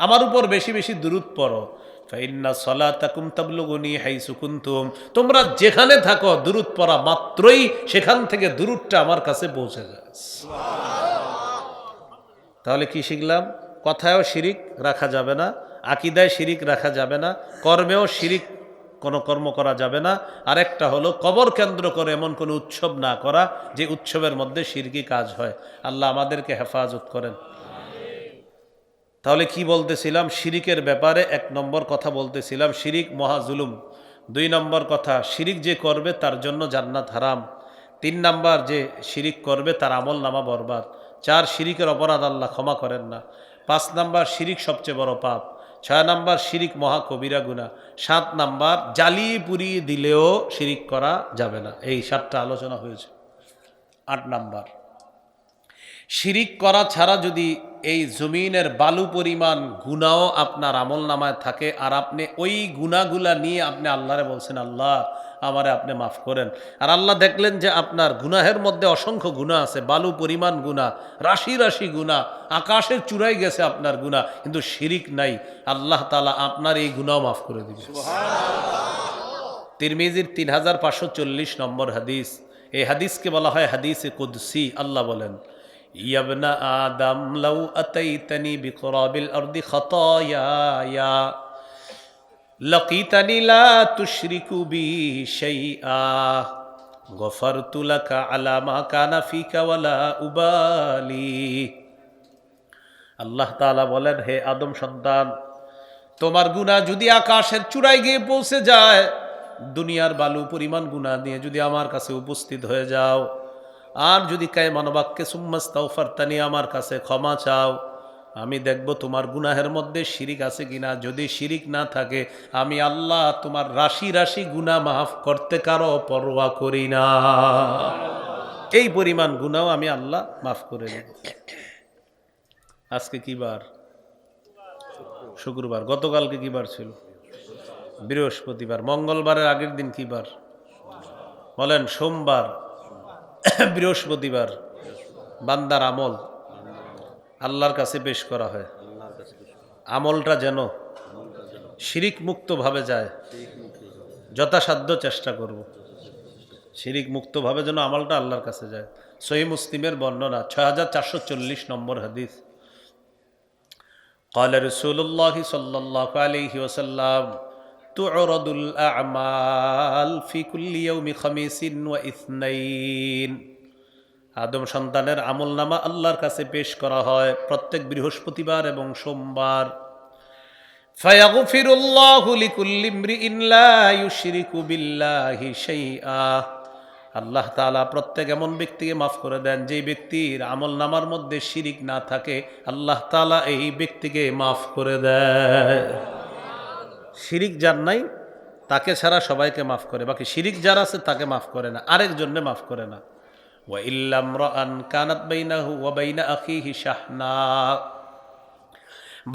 আমার উপর বেশি বেশি দুরূদ পড়ো। ফাইন্না সলাতাকুম তাবলুগুনি হাইসু কুনতুম, তোমরা যেখানে থাকো দুরূদ পড়া মাত্রই সেখান থেকে দুরূদটা আমার কাছে পৌঁছে যায়। তাহলে কি শিখলাম? কথায়ও শিরিক রাখা যাবে না, আকীদায় শিরিক রাখা যাবে না, কর্মেও শিরিক কোনো কর্ম করা যাবে না। আরেকটা হলো কবর কেন্দ্র করে এমন কোনো উৎসব না করা যে উৎসবের মধ্যে শিরকি কাজ হয়। আল্লাহ আমাদেরকে হেফাজত করেন। তাহলে কি বলতেছিলাম? শিরিকের ব্যাপারে 1 নম্বর কথা বলতেছিলাম, শিরিক মহা জুলুম। 2 নম্বর কথা, শিরিক যে করবে তার জন্য জান্নাত হারাম। 3 নাম্বার, যে শিরিক করবে তার আমল নামা বরবাদ। 4, শিরিকের অপরাধ আল্লাহ ক্ষমা করেন না। 5 নাম্বার, শিরিক সবচেয়ে বড় পাপ। 6 নাম্বার, শিরিক মহা কবিরা গুনাহ। 7 নাম্বার, জ্বালিয়ে পুড়িয়ে দিলেও শিরিক করা যাবে না। এই 7টা আলোচনা হয়েছে। 8 নাম্বার, শিরিক করা ছাড়া যদি এই জমিনের বালু পরিমাণ গুনাহও আপনার আমল নামায় থাকে, আর আপনি ওই গুনাহগুলা নিয়ে আপনি আল্লাহরে বলছেন, আল্লাহ আমারে আপনি মাফ করেন, আর আল্লাহ দেখলেন যে আপনার গুনাহের মধ্যে অসংখ্য গুনাহ আছে, বালু পরিমাণ গুনাহ, রাশি রাশি গুনাহ, আকাশের চূড়ায় গেছে আপনার গুনাহ, কিন্তু শিরিক নাই, আল্লাহ তাআলা আপনার এই গুনাহ মাফ করে দিবেন। তিরমিজির 3540 নম্বর হাদিস। এই হাদিসকে বলা হয় হাদিসে কুদসি। আল্লাহ বলেন, ইয়াবনা আদম লাউ আতাইতানি বিকরাবিল আরদি খাতায়ায়া লাকিতানি লা তুশরিকু বি শাইআ গফারতু লাকা আলা মা কানা ফিকা ওয়ালা উবালি। আল্লাহ তাআলা বলেন, হে আদম সন্তান, তোমার গুনাহ যদি আকাশের চূড়ায় গিয়ে পৌঁছে যায়, দুনিয়ার বালু পরিমাণ গুনাহ নিয়ে যদি আমার কাছে উপস্থিত হয়ে যাও, আর যদি কায়মানবাক্যে সুম্মাস্তাগফারতানি, আমার কাছে ক্ষমা চাও, আমি দেখব তোমার গুনাহের মধ্যে শিরিক আছে কিনা। যদি শিরিক না থাকে, আমি আল্লাহ তোমার রাশি রাশি গুনাহ মাফ করতে কারো পরোয়া করি না। এই পরিমাণ গুনাহ আমি আল্লাহ মাফ করে দেব। আজকে কি বার? শুক্রবার। গতকালকে কি বার ছিল? বৃহস্পতিবার। মঙ্গলবারের আগের দিন কি বার বলেন? সোমবার। বৃহস্পতিবার বান্দার আমল আল্লাহর কাছে পেশ করা হয়। আমলটা যেন শিরিক মুক্ত ভাবে যায়, যথাসাধ্য চেষ্টা করব শিরিক মুক্ত ভাবে যেন আমলটা আল্লাহর কাছে যায়। সহিহ মুসলিমের বর্ণনা 6440 নম্বর হাদিস। قال رسول الله صلى الله عليه وسلم تعرض الأعمال في كل يوم خميس واثنين। আদম সন্তানের আমলনামা আল্লাহর কাছে পেশ করা হয় প্রত্যেক বৃহস্পতিবার এবং সোমবার। ফায়াগফিরুল্লাহু লিকুল্লি ইমরিইন লা ইউশরিকু বিল্লাহি শাইআ। আল্লাহ তাআলা প্রত্যেক এমন ব্যক্তিকে মাফ করে দেন যেই ব্যক্তির আমলনামার মধ্যে শিরিক না থাকে, আল্লাহ তাআলা এই ব্যক্তিকে মাফ করে দেয়। শিরিক যার নাই তাকে ছাড়া সবাইকে মাফ করে, বাকি শিরিক যার আছে তাকে মাফ করে না, আরেকজনকে মাফ করে না। ওয়া ইল্লাম রাআন কানাত বাইনাহু ওয়া বাইনা আখিহি শাহনা।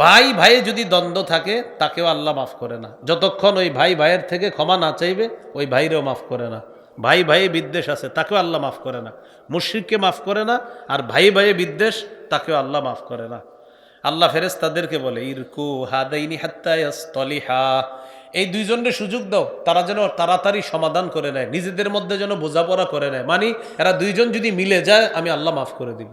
ভাই ভাইয়ে যদি দ্বন্দ্ব থাকে তাকেও আল্লাহ মাফ করে না, যতক্ষণ ওই ভাই ভাইয়ের থেকে ক্ষমা না চাইবে ওই ভাইরেও মাফ করে না। ভাই ভাইয়ে বিদ্বেষ আছে তাকেও আল্লাহ মাফ করে না, মুশরিককে মাফ করে না, আর ভাই ভাইয়ে বিদ্বেষ তাকেও আল্লাহ মাফ করে না। আল্লাহ ফেরেশতাদেরকে বলে ইরকু হাদাইনি হাত্তা ইয়াসতালিহা, এই দুইজনের সুযোগ দাও, তারা যেন তাড়াতাড়ি সমাধান করে নেয়, নিজেদের মধ্যে যেন বোঝাপড়া করে নেয়। মানে এরা দুইজন যদি মিলে যায় আমি আল্লাহ মাফ করে দিব।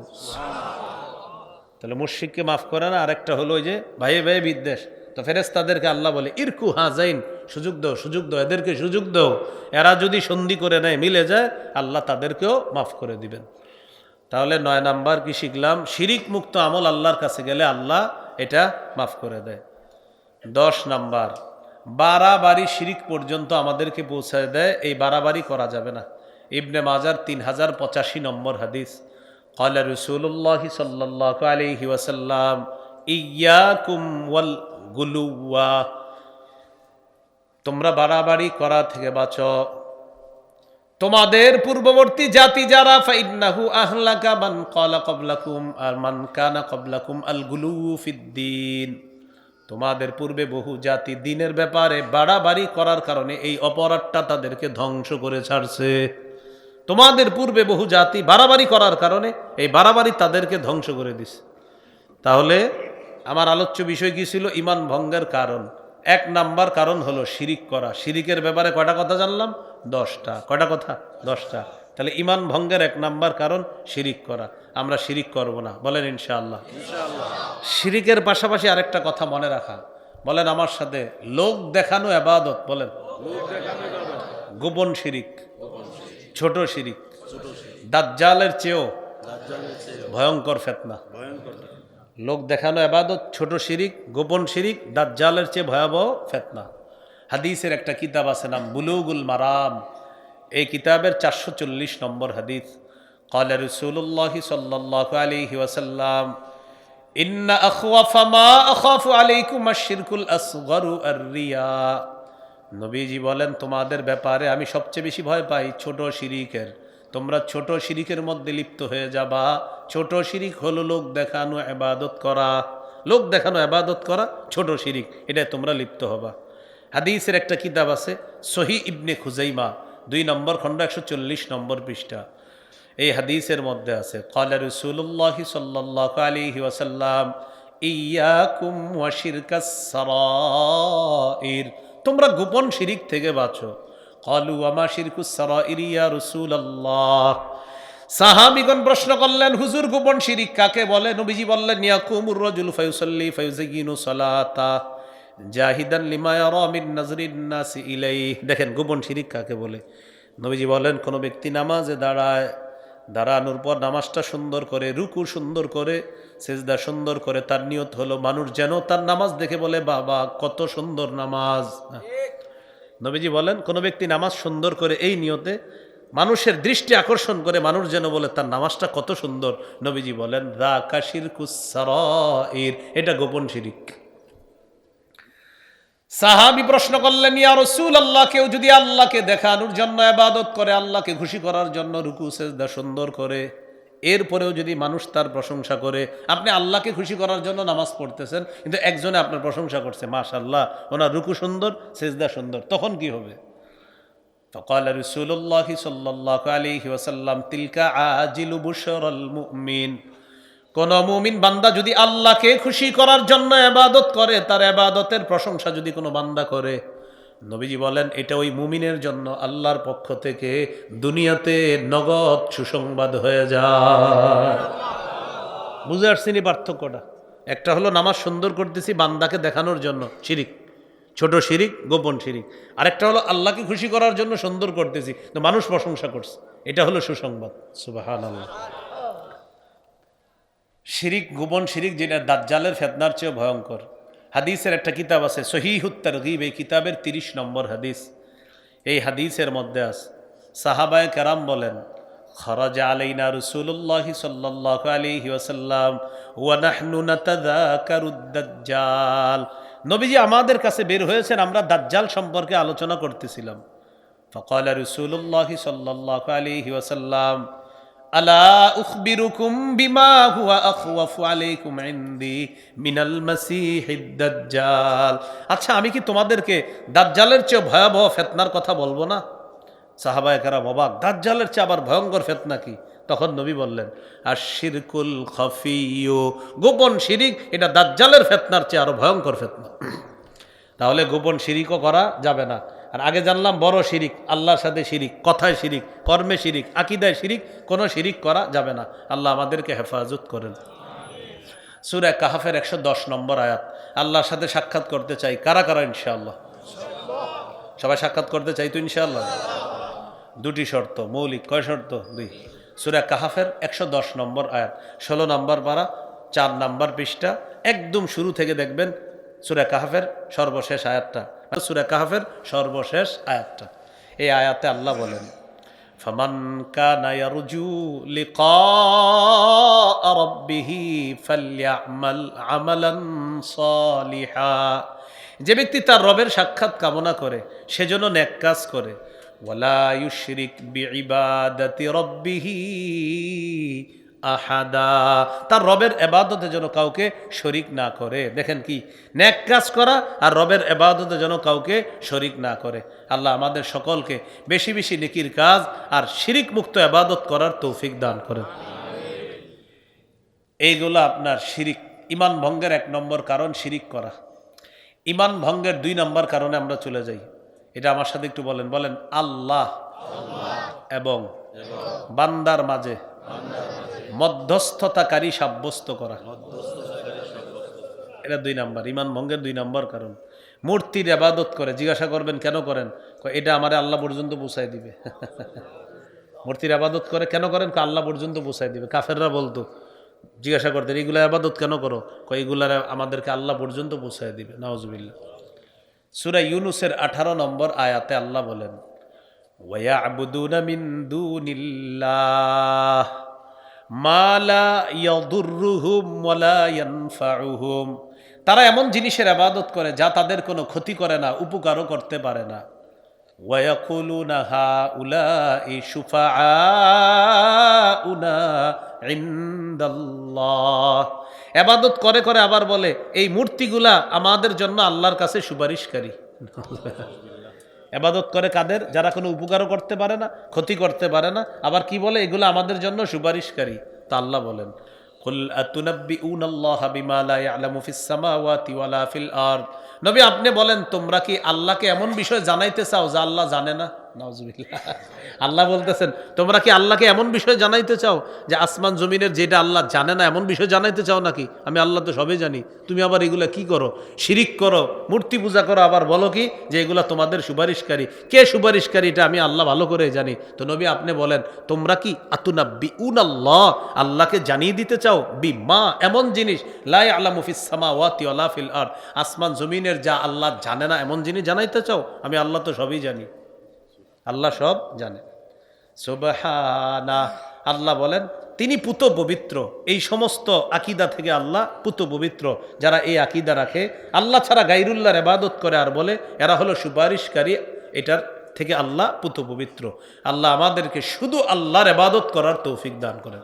তাহলে মুশরিককে মাফ করে না, আরেকটা হলো ওই যে ভাইয়ে ভাইয়ে বিদ্বেষ। তো ফেরেশতাদেরকে আল্লাহ বলে ইরকু হাজাইন, সুযোগ দাও, সুযোগ দাও, এদেরকে সুযোগ দাও, এরা যদি সন্ধি করে নেয়, মিলে যায়, আল্লাহ তাদেরকেও মাফ করে দিবেন। তাহলে 9 নাম্বার কি শিখলাম? শিরিক মুক্ত আমল আল্লাহর কাছে গেলে আল্লাহ এটা মাফ করে দেয়। 10 নাম্বার, বাড়াবাড়ি শিরিক পর্যন্ত আমাদেরকে পৌঁছায় দেয়, এই বাড়াবাড়ি করা যাবে না। ইবনে মাজার 3085 নম্বর হাদিস। قال رسول الله صلى الله عليه وسلم إياكم والغلو, তোমরা বাড়াবাড়ি করা থেকে বাঁচো। তোমাদের পূর্ববর্তী জাতি যারা ফাইন্নাহু আহলাকা মান ক্বালা ক্বাবলাকুম আর মান কানা ক্বাবলাকুম আল গুলু ফিদ্দিন। তোমাদের পূর্বে বহু জাতি দ্বীনের ব্যাপারে বাড়াবাড়ি করার কারণে এই অপরাধটা তাদেরকে ধ্বংস করে ছাড়ছে। তোমাদের পূর্বে বহু জাতি বাড়াবাড়ি করার কারণে এই বাড়াবাড়ি তাদেরকে ধ্বংস করে দিছে। তাহলে আমার আলোচ্য বিষয় কি ছিল? ঈমান ভঙ্গের কারণ। 1 নাম্বার কারণ হলো শিরিক করা। শিরিকের ব্যাপারে কয়টা কথা জানলাম? 10টা। কয়টা কথা? 10টা। তাহলে ঈমান ভঙ্গের 1 নাম্বার কারণ শিরিক করা। আমরা শিরিক করব না, বলেন ইনশাআল্লাহ। শিরিকের পাশাপাশি আরেকটা কথা মনে রাখা, বলেন আমার সাথে, লোক দেখানো ইবাদত। বলেন গোপন শিরিক, ছোট শিরিক, দাজ্জালের চেয়েও ভয়ঙ্কর ফিতনা। লোক দেখানো ইবাদত, ছোট শিরিক, গোপন শিরিক, দাজ্জালের চেয়ে ভয়াবহ ফিতনা। হাদিসের একটা কিতাব আছে নাম বুলুগুল মারাম। এই কিতাবের 440 নম্বর হাদিস। قال رسول الله صلى الله عليه وسلم إن أخوف ما أخاف عليكم الشرك الأصغر الرياء। নবীজি বলেন তোমাদের ব্যাপারে আমি সবচেয়ে বেশি ভয় পাই ছোট শিরিকের। তোমরা ছোট শিরিকের মধ্যে লিপ্ত হয়ে যাবা। ছোট শিরিক হলো লোক দেখানো ইবাদত করা। লোক দেখানো ইবাদত করা ছোট শিরিক, এটা তোমরা লিপ্ত হবা। হাদিসের একটা কিতাব আছে সহিহ ইবনে খুজাইমা 2 নম্বর খণ্ড 140 নম্বর পৃষ্ঠা। এই হাদিসের মধ্যে আছে ক্বালা রাসূলুল্লাহি সাল্লাল্লাহু আলাইহি ওয়াসাল্লাম ইয়াকুম ওয়া শিরকাস সারাইর, তোমরা গোপন শিরিক থেকে বাঁচো। ক্বালু ওয়া মা শিরকুস সারাইর ইয়া রাসূলুল্লাহ। সাহাবীগণ প্রশ্ন করলেন, হুজুর গোপন শিরিক কাকে বলে? নবীজি বললেন ইয়াকুমুর রাজুলু ফায়ুসাল্লি ফায়ুযায়্যিনু সালাতা জাহিদান লিমা ইয়ারা মিন নাজরিন নাসি ইলাইহি। দেখেন গোপন শিরিক কাকে বলে। নবীজি বলেন কোন ব্যক্তি নামাজে দাঁড়ায়, দাঁড়ানোর পর নামাজটা সুন্দর করে, রুকু সুন্দর করে, সিজদা সুন্দর করে, তার নিয়ত হলো মানুষ যেন তার নামাজ দেখে বলে বাবা কত সুন্দর নামাজ। নবীজি বলেন কোন ব্যক্তি নামাজ সুন্দর করে এই নিয়তে মানুষের দৃষ্টি আকর্ষণ করে, মানুষ যেন বলে তার নামাজটা কত সুন্দর, নবীজি বলেন যাকা শিরকুস সারাইর, এটা গোপন শিরিক। সাহাবী প্রশ্ন করলেন ইয়া রাসূলুল্লাহ, কেউ যদি আল্লাহকে দেখানোর জন্য ইবাদত করে, আল্লাহকে খুশি করার জন্য রুকু সিজদা সুন্দর করে, এরপরেও যদি মানুষ তার প্রশংসা করে, আপনি আল্লাহকে খুশি করার জন্য নামাজ পড়তেছেন, কিন্তু একজনে আপনার প্রশংসা করছে, মাশাআল্লাহ ওনার রুকু সুন্দর, সিজদা সুন্দর, তখন কি হবে? فقال رسول الله صلى الله عليه وسلم تلك عاجل بشرى المؤمن। কোন মুমিন বান্দা যদি আল্লাহকে খুশি করার জন্য ইবাদত করে, তার ইবাদতের প্রশংসা যদি কোনো বান্দা করে, নবীজি বলেন এটা ওই মুমিনের জন্য আল্লাহর পক্ষ থেকে দুনিয়াতে নগদ সুসংবাদ হয়ে যায়। বুঝে আসছেন পার্থক্যটা? একটা হলো নামাজ সুন্দর করতেছি বান্দাকে দেখানোর জন্য, শিরিক, ছোট শিরিক, গোপন শিরিক। আরেকটা হলো আল্লাহকে খুশি করার জন্য সুন্দর করতেছি, তো মানুষ প্রশংসা করছে, এটা হলো সুসংবাদ। সুবহানাল্লাহ। শিরিক, গোপন শিরিক, যেটা দাজ্জালের ফিতনার চেয়ে ভয়ঙ্কর। হাদিসের একটা কিতাব আছে সহিহুত তারগীব, এই কিতাবের 30 নম্বর হাদিস। এই হাদিসের মধ্যে আছে সাহাবায়ে কেরাম বলেন, খরাজা আলাইনা রাসূলুল্লাহি সাল্লাল্লাহু আলাইহি ওয়াসাল্লাম ওয়া নাহনু নাতাযাকারুদ দাজ্জাল। নবীজি আমাদের কাছে বের হয়েছেন, আমরা দাজ্জাল সম্পর্কে আলোচনা করতেছিলাম। ফাকালা রাসূলুল্লাহি সাল্লাল্লাহু আলাইহি ওয়াসাল্লাম আলা উখবিরুকুম বিমা হুয়া আখওয়াফু আলাইকুম ইনদি মিনাল মাসিহিদ দাজ্জাল। আচ্ছা, আমি কি তোমাদেরকে দাজ্জালের চেয়ে ভয়াবহ ফিতনার কথা বলবো না? সাহাবায়ে কেরাম অবাক, দাজ্জালের চেয়ে আবার ভয়ঙ্কর ফিতনা কি? তখন নবী বললেন, আশিরকুল খাফিয়্যু, গোপন শিরিক, এটা দাজ্জালের ফিতনার চেয়ে আরো ভয়ঙ্কর ফিতনা। তাহলে গোপন শিরিকও করা যাবে না। আর আগে জানলাম বড় শিরিক, আল্লাহর সাথে শিরিক, কথায় শিরিক, কর্মে শিরিক, আকীদায় শিরিক, কোনো শিরিক করা যাবে না। আল্লাহ আমাদেরকে হেফাজত করেন। সূরা কাহফের 110 নম্বর আয়াত। আল্লাহর সাথে সাক্ষাৎ করতে চাই কারা কারা? ইনশাআল্লাহ সবাই সাক্ষাৎ করতে চাই তো ইনশাআল্লাহ। দুটি শর্ত মৌলিক। কয় শর্ত? 2। সূরা কাহফের 110 নম্বর আয়াত, 16 নম্বর পারা, 4 নম্বর পৃষ্ঠা, একদম শুরু থেকে দেখবেন সূরা কাহফের সর্বশেষ আয়াতটা, সূরা কাহফের সর্বশেষ আয়াতটা। এই আয়াতে আল্লাহ বলেন, ফামান কানা ইয়ারজু লিকা রাব্বিহি ফালইআমাল আমালান সালিহা। যে ব্যক্তি তার রবের সাক্ষাৎ কামনা করে সেজন্য নেক কাজ করে, ওয়ালা ইউশরিক বিইবাদাতি রাব্বিহি আহাদা, তার রবের ইবাদতে যেন কাউকে শরীক না করে। দেখেন কি, নেক কাজ করা আর রবের ইবাদতে যেন কাউকে শরীক না করে। আল্লাহ আমাদের সকলকে বেশি বেশি নেকির কাজ আর শিরিক মুক্ত ইবাদত করার তৌফিক দান করেন। এইগুলো আপনার শিরিক, ঈমান ভঙ্গের 1 নম্বর কারণ শিরিক করা। ঈমান ভঙ্গের 2 নম্বর কারণে আমরা চলে যাই, এটা আমার সাথে একটু বলেন। বলেন, আল্লাহ এবং বান্দার মাঝে মধ্যস্থতাকারী সাব্যস্ত করা, এটা 2 নম্বর, ঈমান ভঙ্গের 2 নম্বর কারণ। মূর্তির ইবাদত করে, জিজ্ঞাসা করবেন কেন করেন? এটা আমারে আল্লাহ পর্যন্ত পৌঁছায় দিবে। মূর্তির ইবাদত করে কেন করেন? আল্লাহ পর্যন্ত পৌঁছায় দিবে। কাফেররা বলতো, জিজ্ঞাসা করতেন এগুলা ইবাদত কেন করো? এগুলার আমাদেরকে আল্লাহ পর্যন্ত পৌঁছায় দিবে। নাউজুবিল্লাহ। সূরা ইউনূসের 18 নম্বর আয়াতে আল্লাহ বলেন, ওয়ায়াবুদুনা মিন দুনিল্লাহ মা লা ইয়াদুররুহুম ওয়া লা ইয়ানফাউহুম। তারা এমন জিনিসের ইবাদত করে যা তাদের কোনো ক্ষতি করে না, উপকারও করতে পারে না। ওয়ায়াকুলুনা হাউলাই শুফাআউনা ইনদাল্লাহ। ইবাদত করে করে আবার বলে এই মূর্তিগুলা আমাদের জন্য আল্লাহর কাছে সুপারিশকারী। ইবাদত করে কাদের? যারা কোনো উপকারও করতে পারে না, ক্ষতি করতে পারে না, আবার কি বলে এগুলো আমাদের জন্য সুপারিশকারী। তা আল্লাহ বলেন, কুল আতুনাব্বিউনাল্লাহা বিমা লা ইয়ালামু ফিস সামাওয়াতি ওয়ালা ফিল আরদ। নবী আপনি বলেন, তোমরা কি আল্লাহকে এমন বিষয় জানাইতে চাও যা আল্লাহ জানে না? নাউজুবিল্লাহ। আল্লাহ বলতেছেন, তোমরা কি আল্লাহকে এমন বিষয় জানাইতে চাও যে আসমান জমিনের যেটা আল্লাহ জানে না, এমন বিষয় জানাইতে চাও নাকি? আমি আল্লাহ তো সবই জানি, তুমি আবার এগুলা কি করো? শিরিক করো, মূর্তি পূজা করো, আবার বলো কি যে এগুলা তোমাদের সুপারিশকারী। কে সুপারিশকারী এটা আমি আল্লাহ ভালো করে জানি। তো নবী আপনি বলেন, তোমরা কি আতুনাব্বিউনাল্লাহ, আল্লাহকে জানিয়ে দিতে চাও বিমা, এমন জিনিস লা ইয়ালামু ফিস সামাওয়াতি ওয়ালা ফিল আরদ, আসমান জমিনের যা আল্লাহ জানে না এমন জিনিস জানাইতে চাও? আমি আল্লাহ তো সবই জানি, আল্লাহ সব জানে। সুবহানাহ। আল্লাহ বলেন তিনি পুত পবিত্র, এই সমস্ত আকীদা থেকে আল্লাহ পুত পবিত্র। যারা এই আকীদা রাখে, আল্লাহ ছাড়া গায়রুল্লাহর ইবাদত করে আর বলে এরা হলো সুপারিশকারী, এটার থেকে আল্লাহ পুত পবিত্র। আল্লাহ আমাদেরকে শুধু আল্লাহর ইবাদত করার তৌফিক দান করেন।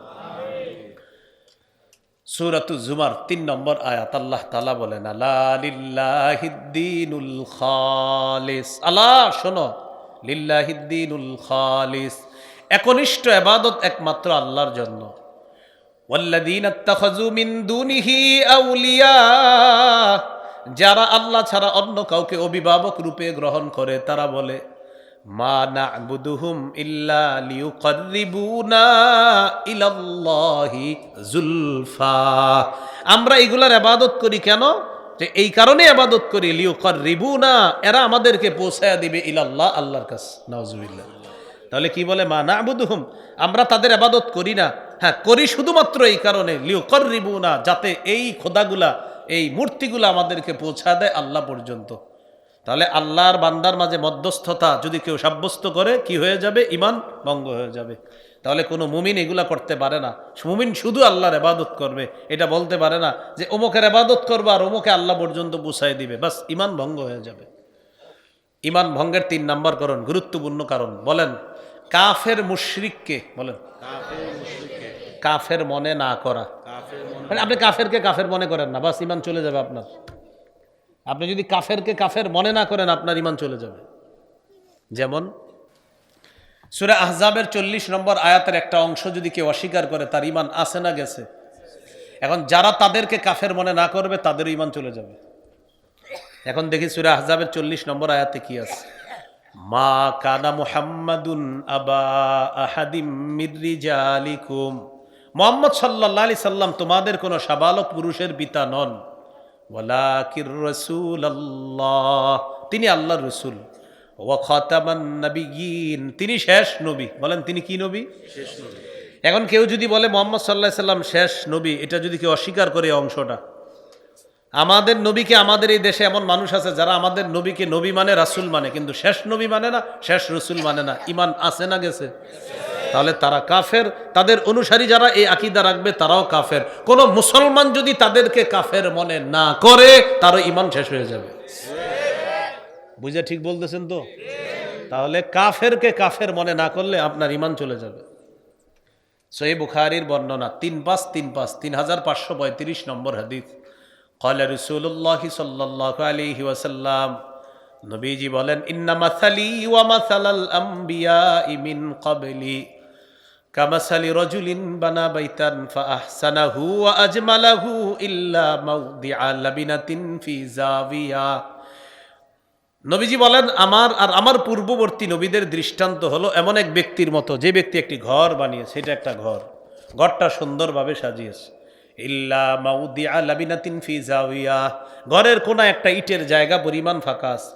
সূরাতুজ জুমার ৩ নম্বর আয়াত আল্লাহ তাআলা বলেন আলা লিল্লাহিদ্দীনুল খালিস। আল্লাহ শোনো, লিল্লাহিদ্দীনুল খালিস, একনিষ্ঠ ইবাদত একমাত্র আল্লাহর জন্য। ওয়াল্লাযীনা ইত্তাখাযু মিন দুনিহি আউলিয়া, যারা আল্লাহ ছাড়া অন্য কাউকে অভিভাবক রূপে গ্রহণ করে তারা বলে মা না'বুদুহুম ইল্লা লিয়ুকাররিবুনা ইলাল্লাহি যুলফা। আমরা এগুলার ইবাদত করি কেন? যে এই কারণে ইবাদত করি, লিয়ুকাররিবুনা, এরা আমাদেরকে পৌঁছায়া দিবে ইলাল্লাহ, আল্লাহর কাছে। নাউজুবিল্লাহ। তাহলে কি বলে মা না'বুদুহুম, আমরা তাদের ইবাদত করি না। হ্যাঁ, করি শুধুমাত্র এই কারণে, লিয়ুকাররিবুনা, যাতে এই খোদাগুলা, এই মূর্তিগুলা আমাদেরকে পৌঁছা দেয় আল্লাহ পর্যন্ত। তাহলে আল্লাহর বান্দার মাঝে মধ্যস্থতা যদি কেউ সাব্যস্ত করে, কি হয়ে যাবে? ঈমান ভঙ্গ হয়ে যাবে। তাহলে কোনো মুমিন এগুলা করতে পারে না। মুমিন শুধু আল্লাহর ইবাদত করবে, এটা বলতে পারে না যে অমুকের ইবাদত করবে আর অমুকে আল্লাহ পর্যন্ত পৌঁছায় দিবে, বাস ঈমান ভঙ্গ হয়ে যাবে। ঈমান ভঙ্গের ৩ নম্বর কারণ, গুরুত্বপূর্ণ কারণ, বলেন কাফের মুশরিককে, বলেন কাফের মনে না করা। মানে আপনি কাফেরকে কাফের মনে করেন না, বাস ঈমান চলে যাবে আপনার। আপনি যদি কাফেরকে কাফের মনে না করেন, আপনার ঈমান চলে যাবে। যেমন সূরা আহজাবের ৪০ নম্বর আয়াতের একটা অংশ যদি কেউ অস্বীকার করে, তার ঈমান আছে না গেছে? এখন যারা তাদেরকে কাফের মনে না করবে, তাদের ঈমান চলে যাবে। এখন দেখি সূরা আহজাবের ৪০ নম্বর আয়াতে কি আছে। মা কানা মুহাম্মাদুন আবা আহাদিম মির রিজালিকুম, মুহাম্মদ সাল্লাল্লাহু আলাইহি সাল্লাম তোমাদের কোনো সাবালক পুরুষের পিতা নন। ওয়ালাকির রাসূলুল্লাহ, তিনি আল্লাহর রাসূল। ওয়া খাতামান নাবিয়্যিন, তিনি শেষ নবী। বলেন তিনি কি নবী? শেষ নবী। এখন কেউ যদি বলে মুহাম্মদ সাল্লাল্লাহু আলাইহি সাল্লাম শেষ নবী, এটা যদি কেউ অস্বীকার করে অংশটা, আমাদের নবীকে, আমাদের এই দেশে এমন মানুষ আছে যারা আমাদের নবীকে নবী মানে, রাসূল মানে, কিন্তু শেষ নবী মানে না, শেষ রাসূল মানে না। ঈমান আছে না গেছে? তাহলে তারা কাফের। তাদের অনুসারী যারা এই আকীদা রাখবে তারাও কাফের। কোন মুসলমান যদি তাদেরকে কাফের মনে না করে, তার ঈমান শেষ হয়ে যাবে। বুঝা ঠিক বলতেছেন তো? তাহলে কাফেরকে কাফের মনে না করলে আপনার ঈমান চলে যাবে। সহিহ বুখারীর বর্ণনা 3535 নম্বর হাদিস। ক্বালা রাসূলুল্লাহ সাল্লাল্লাহু আলাইহি ওয়াসাল্লাম, নবীজি বলেন ইন্না মাসালি ওয়া মাসালাল আমবিয়াই মিন ক্বাবলি কামাসালি রাজুলিন বানা বাইতান ফাআহসানাহু ওয়া আজমালাহু ইল্লা মাওদিআ লাবিনাতিন ফি জাবিয়া। নবীজি বলেন আমার পূর্ববর্তী নবীদের দৃষ্টান্ত হলো এমন এক ব্যক্তির মতো, যে ব্যক্তি একটি ঘর বানিয়েছে। এটা একটা ঘরটা সুন্দরভাবে সাজিয়েছে। ইল্লা মাউদিআ লাবিনাতিন ফি জাবিয়া, ঘরের কোনা একটা ইটের জায়গা পরিমাণ ফাঁকা আছে।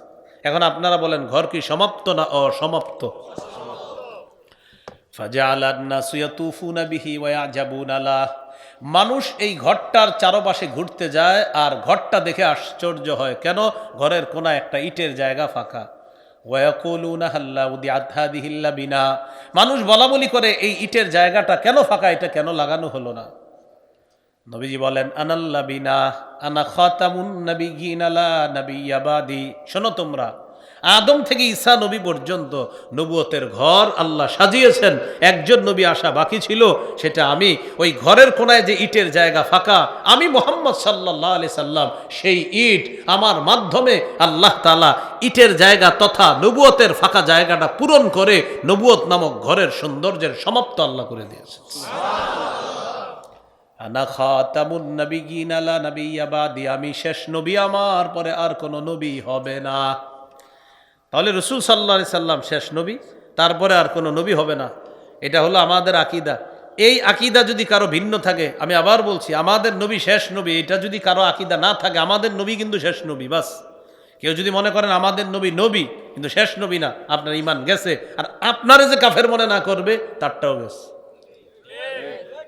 এখন আপনারা বলেন ঘর কি সমাপ্ত না অসমাপ্ত? ফাজাআলান নাসু ইয়াতুফুনা বিহি ওয়া ইয়াজাবুনা লা, মানুষ এই ঘরটার চারপাশে ঘুরতে যায় আর ঘরটা দেখে আশ্চর্য হয়, কেন? ঘরের কোনা একটা ইটের জায়গা ফাঁকা। ওয়া ইয়াকুলুনা হাল্লা উদিআত হাদিহিল লাবিনা, মানুষ বলা বলি করে এই ইটের জায়গাটা কেন ফাঁকা, এটা কেন লাগানো হলো না? নবীজি বলেন আনাল লাবিনা আনা খাতামুন নাবিয়্যিন লা নাবিয়্যা বাদি। শোনো তোমরা, আদম থেকে ঈসা নবী পর্যন্ত নবুয়তের ঘর আল্লাহ সাজিয়েছেন। একজন নবী আসা বাকি ছিল, সেটা আমি। ওই ঘরের কোনায় যে ইটের জায়গা ফাঁকা, আমি মুহাম্মদ সাল্লাল্লাহু আলাইহি সাল্লাম সেই ইট, আমার মাধ্যমে আল্লাহ তাআলা ইটের জায়গা তথা নবুয়তের ফাঁকা জায়গাটা পূরণ করে নবুয়ত নামক ঘরের সৌন্দর্যের সমাপ্ত আল্লাহ করে দিয়েছেন। আনা খাতামুন নাবিয়্যিন লা নাবিয়্যা বাদি, আমি শেষ নবী, আমার পরে আর কোনো নবী হবে না। তাহলে রাসূল সাল্লাল্লাহু আলাইহি সাল্লাম শেষ নবী, তারপরে আর কোনো নবী হবে না। এটা হলো আমাদের আকীদা। এই আকীদা যদি কারো ভিন্ন থাকে, আমি আবার বলছি, আমাদের নবী শেষ নবী, এটা যদি কারো আকীদা না থাকে, আমাদের নবী কিন্তু শেষ নবী, বাস। কেউ যদি মনে করেন আমাদের নবী নবী কিন্তু শেষ নবী না, আপনার ঈমান গেছে। আর আপনারে যে কাফের মনে না করবে, তারটাও গেছে।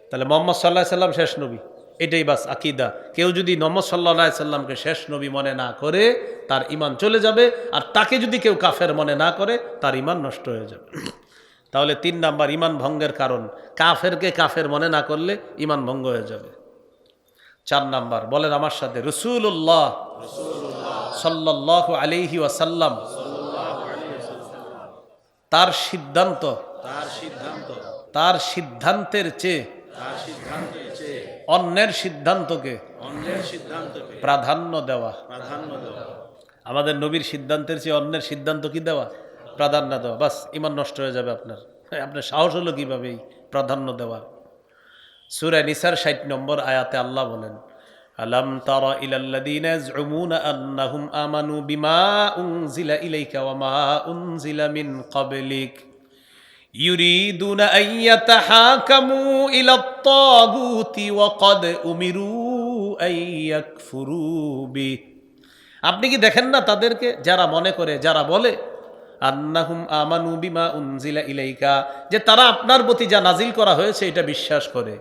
তাহলে মুহাম্মদ সাল্লাল্লাহু আলাইহি সাল্লাম শেষ নবী, এটাই বাস আকীদা। কেউ যদি মুহাম্মদ সাল্লাল্লাহু আলাইহি সাল্লামকে শেষ নবী মনে না করে, তার ঈমান চলে যাবে। আর তাকে যদি কেউ কাফের মনে না করে, তার ঈমান নষ্ট হয়ে যাবে। তাহলে ৩ নাম্বার ঈমান ভঙ্গের কারণ, কাফেরকে কাফের মনে না করলে ঈমান ভঙ্গ হয়ে যাবে। ৪ নাম্বার, বলেন আমার সাথে, রাসূলুল্লাহ সাল্লাল্লাহু আলাইহি ওয়াসাল্লাম তার সিদ্ধান্তের চেয়ে অন্যের সিদ্ধান্তকে প্রাধান্য দেওয়া। আমাদের নবীর সিদ্ধান্তের চেয়ে অন্যের সিদ্ধান্ত কি দেওয়া? প্রাধান্য দেওয়া। বাস ইমান নষ্ট হয়ে যাবে আপনার। আপনার সাহস হলো কিভাবে এই প্রাধান্য দেওয়ার? সূরা নিসার ৬০ নম্বর আয়াতে আল্লাহ বলেন, আলাম তারা ইলাল্লাযীনা ইয়াজউমুনা আন্নাহুম আমানু বিমা উনজিলা ইলাইকা ওয়া মা উনজিলা মিন ক্বাবলিক ইউরিদুনা আন ইয়াতাহাকামু ইলাত তাগুতি ওয়া ক্বাদ উমিরু আন ইয়াকফুরু বি। আপনি কি দেখেন না তাদেরকে যারা মনে করে, যারা বলে আন্নাহুম আমানু বিমা উনজিলা ইলাইকা, যে তারা আপনার প্রতি যা নাজিল করা হয়েছে এটা বিশ্বাস করে,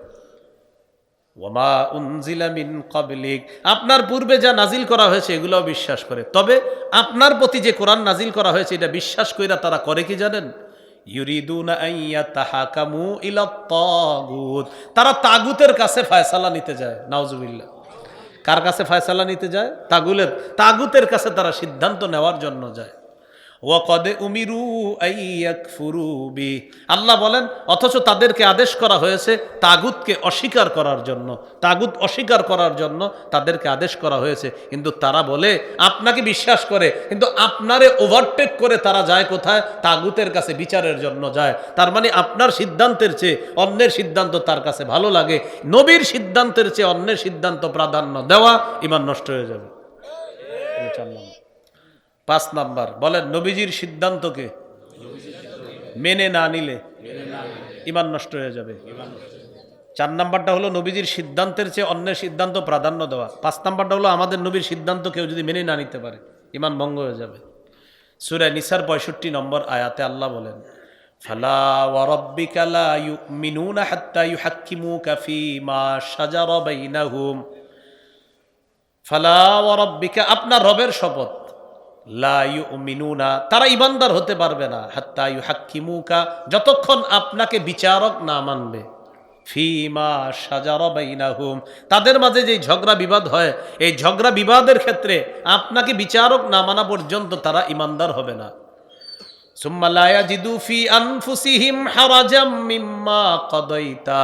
ওয়ামা উনজিলা মিন ক্বাবলিক, আপনার পূর্বে যা নাজিল করা হয়েছে এগুলোও বিশ্বাস করে। তবে আপনার প্রতি যে কোরআন নাজিল করা হয়েছে এটা বিশ্বাস কইরা তারা করে কি জানেন? ইউরিদুনা আন ইয়াতাহাকামু ইলাত তাগুত, তারা তাগুতের কাছে ফয়সালা নিতে যায়। নাউজুবিল্লাহ। কার কাছে ফয়সালা নিতে যায়? তাগুতের কাছে তারা সিদ্ধান্ত নেওয়ার জন্য যায়। ওয়াকাদ উমিরু আন ইয়াকফুরু বি, আল্লাহ বলেন অথচ তাদেরকে আদেশ করা হয়েছে তাগুতকে অস্বীকার করার জন্য। তাগুত অস্বীকার করার জন্য তাদেরকে আদেশ করা হয়েছে, কিন্তু তারা বলে আপনাকে বিশ্বাস করে, কিন্তু আপনারে ওভারটেক করে তারা যায় কোথায়? তাগুতের কাছে বিচারের জন্য যায়। তার মানে আপনার সিদ্ধান্তের চেয়ে অন্যের সিদ্ধান্ত তার কাছে ভালো লাগে। নবীর সিদ্ধান্তের চেয়ে অন্যের সিদ্ধান্ত প্রাধান্য দেওয়া ঈমান নষ্ট হয়ে যাবে। 5 নাম্বার বলেন, নবীজির সিদ্ধান্তকে মেনে না নিলে ঈমান নষ্ট হয়ে যাবে। 4 নাম্বারটা হলো নবীজির সিদ্ধান্তের চেয়ে অন্যের সিদ্ধান্ত প্রাধান্য দেওয়া। 5 নাম্বারটা হলো আমাদের নবীর সিদ্ধান্ত কেউ যদি মেনে না নিতে পারে ঈমান ভঙ্গ হয়ে যাবে। সূরা নিসার 65 নম্বর আয়াতে আল্লাহ বলেন, ফালা ওয়া রাব্বিকা লা ইউমিনুনা হাত্তা ইউহাক্কিমুকা ফীমা শাজারা বাইনাহুম। ফালা ওয়া রাব্বিকা, আপনার রবের শপথ, লা ইউমিনুনা, তারা ইমানদার হতে পারবে না, হাত্তা ইউহাক্কিমুকা, যতক্ষণ আপনাকে বিচারক না মানবে, ফীমা শাজারা বাইনাহুম, তাদের মাঝে যে ঝগড়া বিবাদ হয় এই ঝগড়া বিবাদের ক্ষেত্রে আপনাকে বিচারক না মানা পর্যন্ত তারা ইমানদার হবে না। সুম্মা লা ইয়াজিদু ফি আনফুসিহিম হারাজাম মিম্মা কাদাইতা,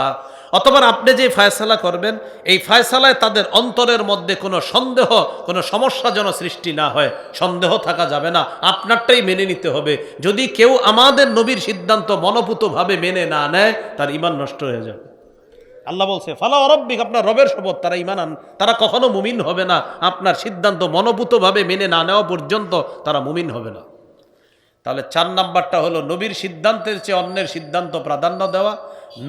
অতঃপর আপনি যে ফয়সালা করবেন এই ফয়সালায় তাদের অন্তরের মধ্যে কোনো সন্দেহ, কোনো সমস্যা যেন সৃষ্টি না হয়। সন্দেহ থাকা যাবে না, আপনারটাই মেনে নিতে হবে। যদি কেউ আমাদের নবীর সিদ্ধান্ত মনোপুতভাবে মেনে না নেয় তার ঈমান নষ্ট হয়ে যাবে। আল্লাহ বলছে ফালা ওয়া রাব্বিক, আপনার রবের শপথ, তারা ঈমান তারা কখনো মুমিন হবে না আপনার সিদ্ধান্ত মনোপুতভাবে মেনে না নেওয়া পর্যন্ত তারা মুমিন হবে না। তাহলে 4 নাম্বারটা হলো নবীর সিদ্ধান্তের চেয়ে অন্যের সিদ্ধান্ত প্রাধান্য দেওয়া,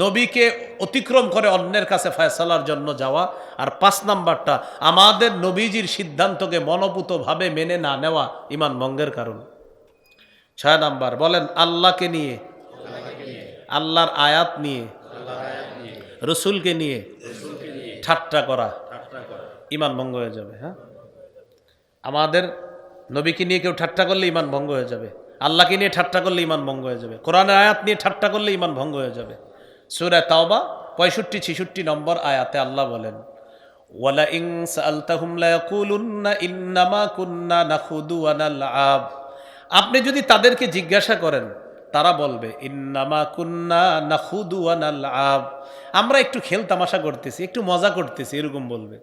নবীকে অতিক্রম করে অন্যের কাছে ফয়সালার জন্য যাওয়া। আর 5 নাম্বারটা আমাদের নবীজির সিদ্ধান্তকে মনোপুতভাবে মেনে না নেওয়া ঈমান ভঙ্গের কারণ। 6 নাম্বার বলেন, আল্লাহকে নিয়ে, আল্লাহর আয়াত নিয়ে, রসুলকে নিয়ে ঠাট্টা করা ঈমান ভঙ্গ হয়ে যাবে। হ্যাঁ, আমাদের নবীকে নিয়ে কেউ ঠাট্টা করলে ঈমান ভঙ্গ হয়ে যাবে, আল্লাহকে নিয়ে ঠাট্টা করলে ঈমান ভঙ্গ হয়ে যাবে, কোরআনের আয়াত নিয়ে ঠাট্টা করলে ঈমান ভঙ্গ হয়ে যাবে। সূরা তাওবা 65-66 নম্বর আয়াতে আল্লাহ বলেন, ওয়ালা ইন সাআলতাহুম লা ইয়াকুলুন্না ইন্নামা কুন্না নাখুদু ওয়া নালআব, আপনি যদি তাদেরকে জিজ্ঞাসা করেন তারা বলবে ইন্নামা কুন্না নাখুদু ওয়া নালআব, আমরা একটু খেল তামাশা করতেছি, একটু মজা করতেছি, এরকম বলবে।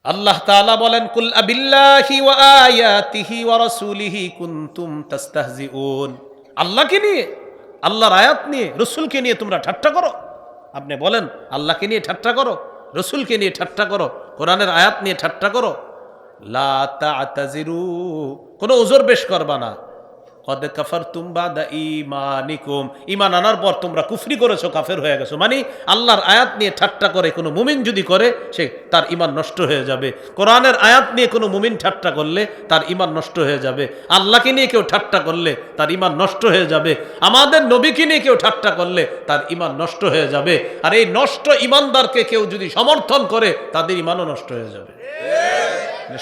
আল্লাহ তাআলা বলেন, কুল আবিল্লাহি ওয়া আয়াতিহি ওয়া রাসূলিহি কুনতুম তাস্তাহজিউন, আল্লাহকে নিয়ে, আল্লাহর আয়াত নিয়ে, রসুলকে নিয়ে তোমরা ঠাট্টা করো। আপনি বলেন আল্লাহকে নিয়ে ঠাট্টা করো, রসুলকে নিয়ে ঠাট্টা করো, কোরআনের আয়াত নিয়ে ঠাট্টা করো। লা তা'তাযিরু, কোনো ওজর পেশ করবা না। কদ কাফারতুম বাদা ঈমানিকুম, ঈমান আনার পর তোমরা কুফরি করেছো, কাফের হয়ে গেছো। মানে আল্লাহর আয়াত নিয়ে ঠাট্টা করে কোনো মুমিন যদি করে সে তার ঈমান নষ্ট হয়ে যাবে। কোরআনের আয়াত নিয়ে কোনো মুমিন ঠাট্টা করলে তার ঈমান নষ্ট হয়ে যাবে। আল্লাহকে নিয়ে কেউ ঠাট্টা করলে তার ঈমান নষ্ট হয়ে যাবে। আমাদের নবীকে নিয়ে কেউ ঠাট্টা করলে তার ঈমান নষ্ট হয়ে যাবে। আর এই নষ্ট ঈমানদারকে কেউ যদি সমর্থন করে তাদের ঈমানও নষ্ট হয়ে যাবে।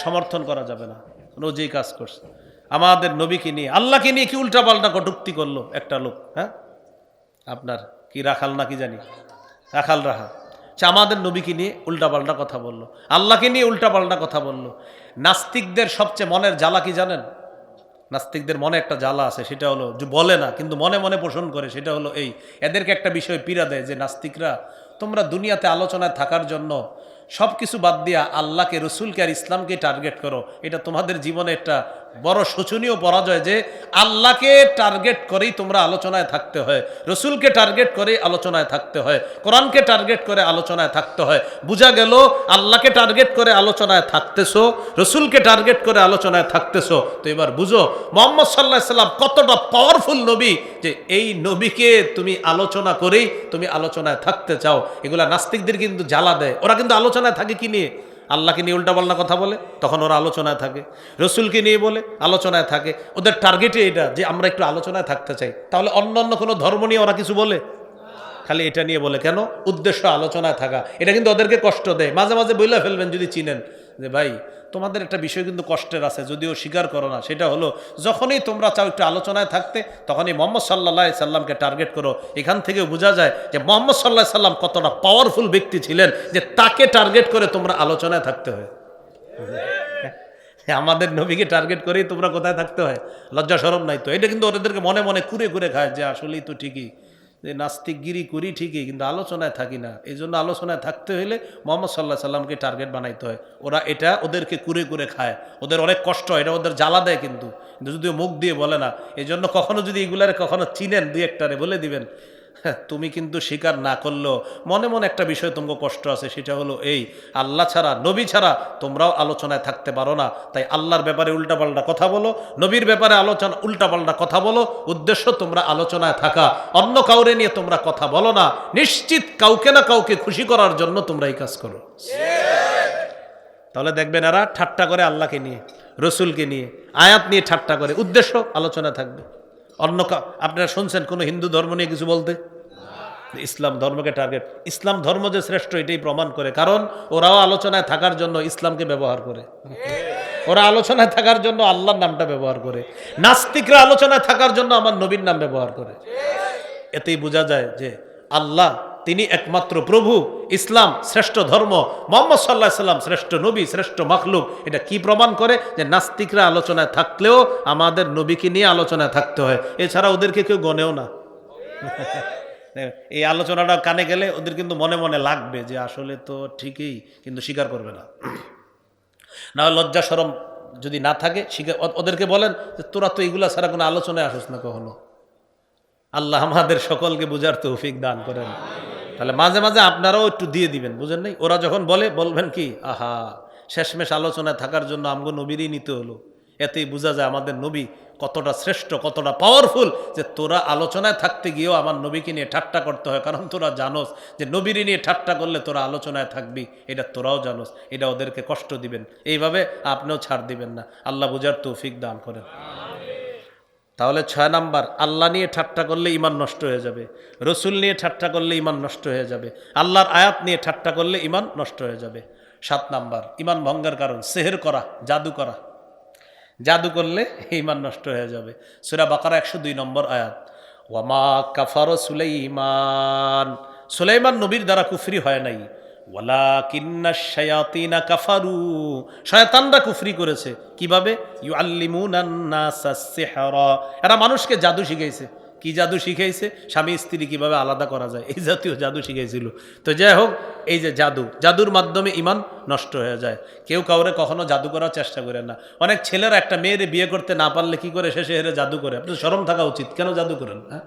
সমর্থন করা যাবে না, কোনো যেই কাজ করছে। আমাদের নবীকে নিয়ে, আল্লাহকে নিয়ে কি উল্টাপাল্টা কটূক্তি করলো একটা লোক। হ্যাঁ, আপনার কি রাখাল না কি জানি, রাখাল সে আমাদের নবীকে নিয়ে উল্টাপাল্টা কথা বললো, আল্লাহকে নিয়ে উল্টাপাল্টা কথা বললো। নাস্তিকদের সবচেয়ে মনের জ্বালা কি জানেন? নাস্তিকদের মনে একটা জ্বালা আছে, সেটা হলো যে বলে না কিন্তু মনে মনে পোষণ করে। সেটা হলো এই, এদেরকে একটা বিষয় পীড়া দেয় যে নাস্তিকরা তোমরা দুনিয়াতে আলোচনায় থাকার জন্য সব কিছু বাদ দিয়া আল্লাহকে, রসুলকে আর ইসলামকে টার্গেট করো। এটা তোমাদের জীবনে একটা বড় শোচনীয় পরাজয় যে আল্লাহকে টার্গেট করেই তোমরা আলোচনায় থাকতে হয়, রসুলকে টার্গেট করেই আলোচনায় থাকতে হয়, কোরআনকে টার্গেট করে আলোচনায় থাকতে হয়। বোঝা গেল আল্লাহকে টার্গেট করে আলোচনায় থাকতেছো, রসুলকে টার্গেট করে আলোচনায় থাকতেছো। তো এবার বুঝো মুহাম্মদ সাল্লাল্লাহু আলাইহি সাল্লাম কতটা পাওয়ারফুল নবী, যে এই নবীকে তুমি আলোচনা করেই তুমি আলোচনায় থাকতে চাও। এগুলা নাস্তিকদের কিন্তু জ্বালা দেয়। ওরা কিন্তু আলোচনায় থাকে কি নিয়ে? আল্লাহকে নিয়ে উল্টাপাল্টা কথা বলে, তখন ওরা আলোচনায় থাকে। রসুলকে নিয়ে বলে, আলোচনায় থাকে। ওদের টার্গেটে এটা যে আমরা একটু আলোচনায় থাকতে চাই। তাহলে অন্য কোনো ধর্ম নিয়ে ওরা কিছু বলে? খালি এটা নিয়ে বলে। কেন? উদ্দেশ্য আলোচনায় থাকা। এটা কিন্তু ওদেরকে কষ্ট দেয়। মাঝে মাঝে বইলা ফেলবেন যদি চিনেন যে ভাই তোমাদের একটা বিষয় কিন্তু কষ্টের আছে, যদিও স্বীকার করো না। সেটা হলো যখনই তোমরা চাও একটু আলোচনায় থাকতে, তখনই মুহাম্মদ সাল্লাল্লাহু আলাইহি সাল্লামকে টার্গেট করো। এখান থেকে বোঝা যায় যে মুহাম্মদ সাল্লাল্লাহু আলাইহি সাল্লাম কতটা পাওয়ারফুল ব্যক্তি ছিলেন যে তাকে টার্গেট করে তোমরা আলোচনায় থাকতে হয়। আমাদের নবীকে টার্গেট করেই তোমরা কোথায় থাকতে হয়? লজ্জা শরম নাই তো? এটা কিন্তু ওদেরকে মনে মনে কুরে কুরে খায় যে আসলেই তো ঠিকই, যে নাস্তিকগিরি করি ঠিকই, কিন্তু আলোচনায় থাকি না। এই জন্য আলোচনায় থাকতে হলে মুহাম্মদ সাল্লাল্লাহু আলাইহি সাল্লামকে টার্গেট বানাইতে হয়। ওরা এটা ওদেরকে কুরে কুরে খায়, ওদের অনেক কষ্ট হয়, এটা ওদের জ্বালা দেয়, কিন্তু যদিও মুখ দিয়ে বলে না। এই জন্য কখনো যদি এগুলারে কখনো চিনেন, দুই একটারে বলে দিবেন তুমি কিন্তু স্বীকার না করলেও মনে মনে একটা বিষয় তোমাকে কষ্ট আছে, সেটা হলো এই আল্লাহ ছাড়া, নবী ছাড়া তোমরাও আলোচনায় থাকতে পারো না। তাই আল্লাহর ব্যাপারে উল্টাপাল্টা কথা বলো, নবীর ব্যাপারে আলোচনা উল্টাপাল্টা কথা বলো। উদ্দেশ্য তোমরা আলোচনায় থাকা, অন্য কাউরে নিয়ে তোমরা কথা বলো না। নিশ্চিত কাউকে না কাউকে খুশি করার জন্য তোমরা এই কাজ করো। তাহলে দেখবেন এরা ঠাট্টা করে আল্লাহকে নিয়ে, রসুলকে নিয়ে, আয়াত নিয়ে ঠাট্টা করে। উদ্দেশ্য আলোচনা থাকবে। আপনারা শুনছেন কোনো হিন্দু ধর্ম নিয়ে কিছু বলতে? ইসলাম ধর্মকে টার্গেট। ইসলাম ধর্ম যে শ্রেষ্ঠ এটাই প্রমাণ করে, কারণ ওরাও আলোচনায় থাকার জন্য ইসলামকে ব্যবহার করে। ওরা আলোচনায় থাকার জন্য আল্লাহর নামটা ব্যবহার করে। নাস্তিকরা আলোচনায় থাকার জন্য আমার নবীর নাম ব্যবহার করে। এতেই বোঝা যায় যে আল্লাহ তিনি একমাত্র প্রভু, ইসলাম শ্রেষ্ঠ ধর্ম, মুহাম্মদ সাল্লাল্লাহু আলাইহি সাল্লাম শ্রেষ্ঠ নবী, শ্রেষ্ঠ মাখলুক। এটা কি প্রমাণ করে? যে নাস্তিকরা আলোচনায় থাকলেও আমাদের নবীকে নিয়ে আলোচনায় থাকতে হয়, এছাড়া ওদেরকে কেউ গনেও না। এই আলোচনাটা কানে গেলে ওদের কিন্তু মনে মনে লাগবে যে আসলে তো ঠিকই, কিন্তু স্বীকার করবে না। না লজ্জা শরম যদি না থাকে, ওদেরকে বলেন যে তোরা তো এগুলা ছাড়া কোনো আলোচনায় আসিস না কখনো। আল্লাহ আমাদের সকলকে বুঝার তৌফিক দান করেন। তাহলে মাঝে মাঝে আপনারাও একটু দিয়ে দিবেন, বুঝেন নাই? ওরা যখন বলে বলবেন কি, আহা শেষমেশ আলোচনায় থাকার জন্য আমগো নবীরই নিতে হলো। এতেই বোঝা যায় আমাদের নবী কতটা শ্রেষ্ঠ, কতটা পাওয়ারফুল, যে তোরা আলোচনায় থাকতে গিয়েও আমার নবীকে নিয়ে ঠাট্টা করতে হয়। কারণ তোরা জানোস যে নবীরই নিয়ে ঠাট্টা করলে তোরা আলোচনায় থাকবি, এটা তোরাও জানোস। এটা ওদেরকে কষ্ট দিবেন, এইভাবে আপনিও ছাড় দিবেন না। আল্লাহ বুঝার তৌফিক দান করেন। তাহলে 6 নাম্বার, আল্লাহ নিয়ে ঠাট্টা করলে ইমান নষ্ট হয়ে যাবে, রসুল নিয়ে ঠাট্টা করলে ইমান নষ্ট হয়ে যাবে, আল্লাহর আয়াত নিয়ে ঠাট্টা করলে ইমান নষ্ট হয়ে যাবে। 7 নাম্বার ইমান ভঙ্গের কারণ সেহের করা, জাদু করা। জাদু করলে ইমান নষ্ট হয়ে যাবে। সূরা বাকারা 102 নম্বর আয়াত, ওয়ামা কাফার সুলাইমান, সুলাইমান নবীর দ্বারা কুফরি হয় নাই, ওয়ালাকিন্না শায়াতিনা কাফারু, শয়তানরা কুফরি করেছে। কিভাবে? ইউআল্লিমুনান নাসা সিহরা, এরা মানুষকে জাদু শিখাইছে। কি জাদু শিখাইছে? স্বামী স্ত্রী কিভাবে আলাদা করা যায়, এই জাতীয় জাদু শিখাইছিল। তো যাই হোক, এই যে জাদুর মাধ্যমে ইমান নষ্ট হয়ে যায়। কেউ কাউরে কখনো জাদু করার চেষ্টা করে না। অনেক ছেলেরা একটা মেয়েরে বিয়ে করতে না পারলে কি করে? শেষে হেরে জাদু করে। আপনার শরম থাকা উচিত। কেন জাদু করেন? হ্যাঁ,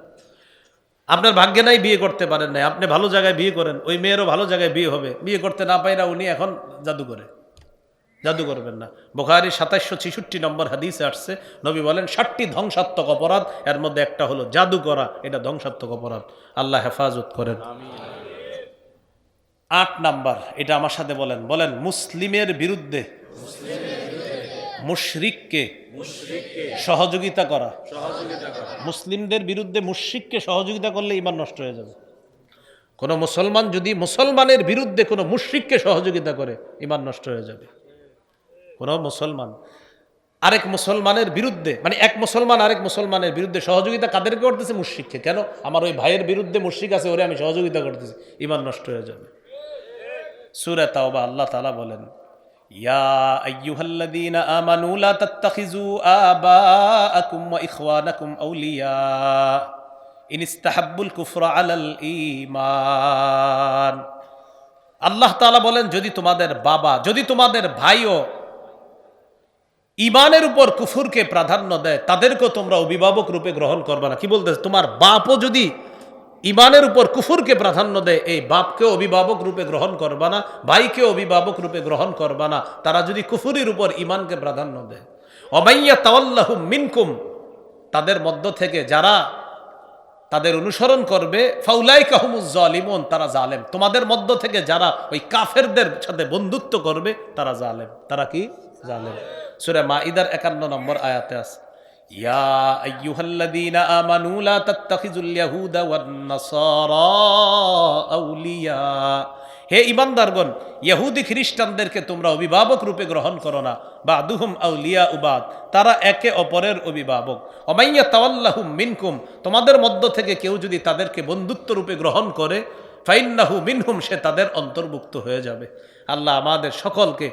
আপনার ভাগ্যে নাই, বিয়ে করতে পারেন নাই, আপনি ভালো জায়গায় বিয়ে করেন, ওই মেয়েরও ভালো জায়গায় বিয়ে হবে। বিয়ে করতে না পাইরা উনি এখন জাদু করে। জাদু করবেন না। বুখারী 2766 নম্বর হাদিসে আসছে, নবী বলেন 60টি ধ্বংসাত্মক অপরাধ, এর মধ্যে একটা হলো জাদু করা। এটা ধ্বংসাত্মক অপরাধ। আল্লাহ হেফাজত করেন। 8 নাম্বার, এটা আমার সাথে বলেন, বলেন মুসলিমের বিরুদ্ধে মুশরিককে সহযোগিতা করা। মুসলিমদের বিরুদ্ধে মুশরিককে সহযোগিতা করলে ঈমান নষ্ট হয়ে যাবে। কোন মুসলমান যদি মুসলমানের বিরুদ্ধে কোনো মুশরিককে সহযোগিতা করে, ঈমান নষ্ট হয়ে যাবে। কোন মুসলমান আরেক মুসলমানের বিরুদ্ধে, মানে এক মুসলমান আরেক মুসলমানের বিরুদ্ধে সহযোগিতা কাদেরকে করতেছে? মুশরিককে। কেন? আমার ওই ভাইয়ের বিরুদ্ধে মুশরিক আছে, ওরে আমি সহযোগিতা করতেছি, ঈমান নষ্ট হয়ে যাবে। সূরা তাওবা আল্লাহ তাআলা বলেন, ইয়া আইয়ুহাল্লাযীনা আমানু লা তাত্তাখিযু আবাআকুম ওয়া ইখওয়ানাকুম আউলিয়া ইনিস্তাহাব্বুল কুফরা আলাল ঈমান। আল্লাহ তাআলা বলেন, যদি তোমাদের বাবা, যদি তোমাদের ভাইও ইমানের উপর কুফুরকে প্রাধান্য দেয়, তাদেরকেও তোমরা অভিভাবক রূপে গ্রহণ করবে না। কি বলতেছে? তোমার বাপও যদি ইমানের উপর কুফুরকে প্রাধান্য দেয়, এই বাপকে অভিভাবক রূপে গ্রহণ করবা না, ভাইকে অভিভাবক রূপে গ্রহণ করবা না, তারা যদি কুফুরির উপর ইমানকে প্রাধান্য দেয়। ওমাইয়া তাওয়াল্লাহুম মিনকুম, তাদের মধ্য থেকে যারা তাদের অনুসরণ করবে, ফাউলাইকা হুমুজ জালিমুন, তারা জালেম। তোমাদের মধ্য থেকে যারা ওই কাফেরদের সাথে বন্ধুত্ব করবে, তারা জালেম। তারা কি? জালেম। সূরা মাইদার 51 নম্বর আয়াতে আছে, ইয়া আইয়ুহাল্লাযীনা আমানু লা তাত্তাখিযুল ইয়াহুদা ওয়ান নাসারা আউলিয়া। হে ঈমানদারগণ, ইহুদি খ্রিস্টানদেরকে তোমরা অভিভাবক রূপে গ্রহণ করো না। বাদুহুম আউলিয়া উবাদ, তারা একে অপরের অভিভাবক। ওমাইয়া তাওয়াল্লাহুম মিনকুম, তোমাদের মধ্য থেকে কেউ যদি তাদেরকে বন্ধুত্ব রূপে গ্রহণ করে, ফাইন্নাহু মিনহুম, সে তাদের অন্তর্ভুক্ত হয়ে যাবে। আল্লাহ আমাদের সকলকে